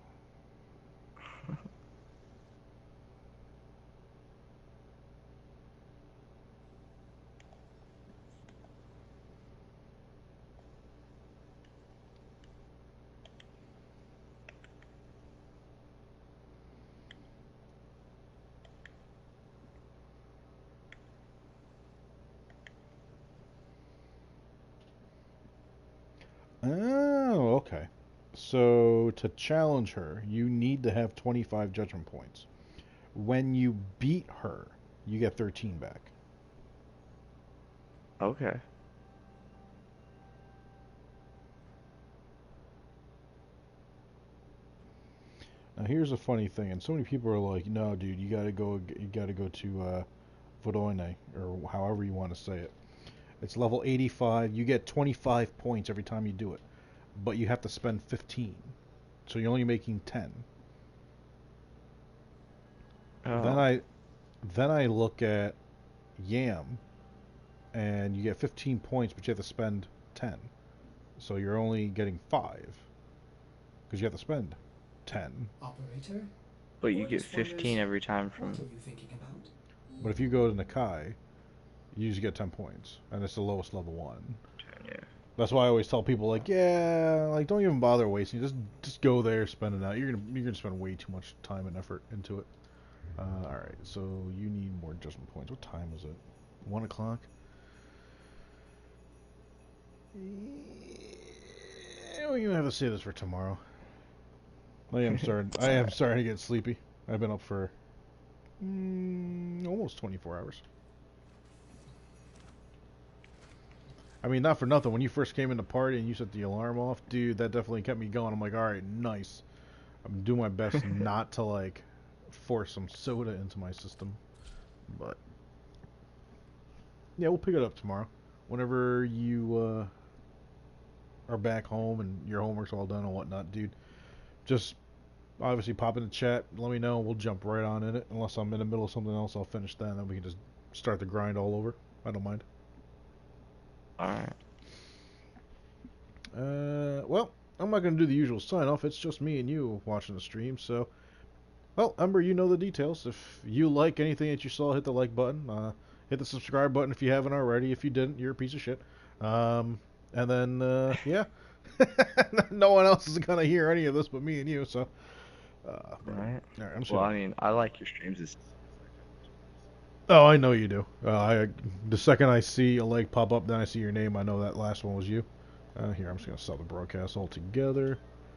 Oh, okay. So, to challenge her, you need to have 25 judgment points. When you beat her, you get 13 back.
Okay.
Now, here's a funny thing, and so many people are like, no, dude, you gotta go to Fortuna, or however you want to say it. It's level 85. You get 25 points every time you do it. But you have to spend 15. So you're only making 10.
Oh.
Then I look at Yam, and you get 15 points, but you have to spend 10. So you're only getting 5. Because you have to spend 10.
Operator?
But you get 15 every time from...
What are you thinking about?
But if you go to Nakai, you usually get 10 points. And it's the lowest level one.
Yeah.
That's why I always tell people, like, yeah, like, don't even bother wasting. Just go there, spend it out. You're gonna spend way too much time and effort into it. Alright, so you need more adjustment points. What time is it? 1 o'clock? Yeah, we're gonna have to save this for tomorrow. I am starting to get sleepy. I've been up for almost 24 hours. I mean, not for nothing. When you first came in the party and you set the alarm off, dude, that definitely kept me going. I'm like, all right, nice. I'm doing my best not to like force some soda into my system, but yeah, we'll pick it up tomorrow. Whenever you are back home and your homework's all done and whatnot, dude, just obviously pop in the chat. Let me know. We'll jump right on in it. Unless I'm in the middle of something else, I'll finish that, and then we can just start the grind all over. I don't mind.
Alright.
Well, I'm not going to do the usual sign off. It's just me and you watching the stream. So, well, Ember, you know the details. If you like anything that you saw, hit the like button. Hit the subscribe button if you haven't already. If you didn't, you're a piece of shit. And then, yeah. No one else is going to hear any of this but me and you, so.
Right.
All right, I'm
Well,
sorry.
I mean, I like your streams.
Oh, I know you do. The second I see a like pop up, then I see your name, I know that last one was you. Here, I'm just going to stop the broadcast altogether.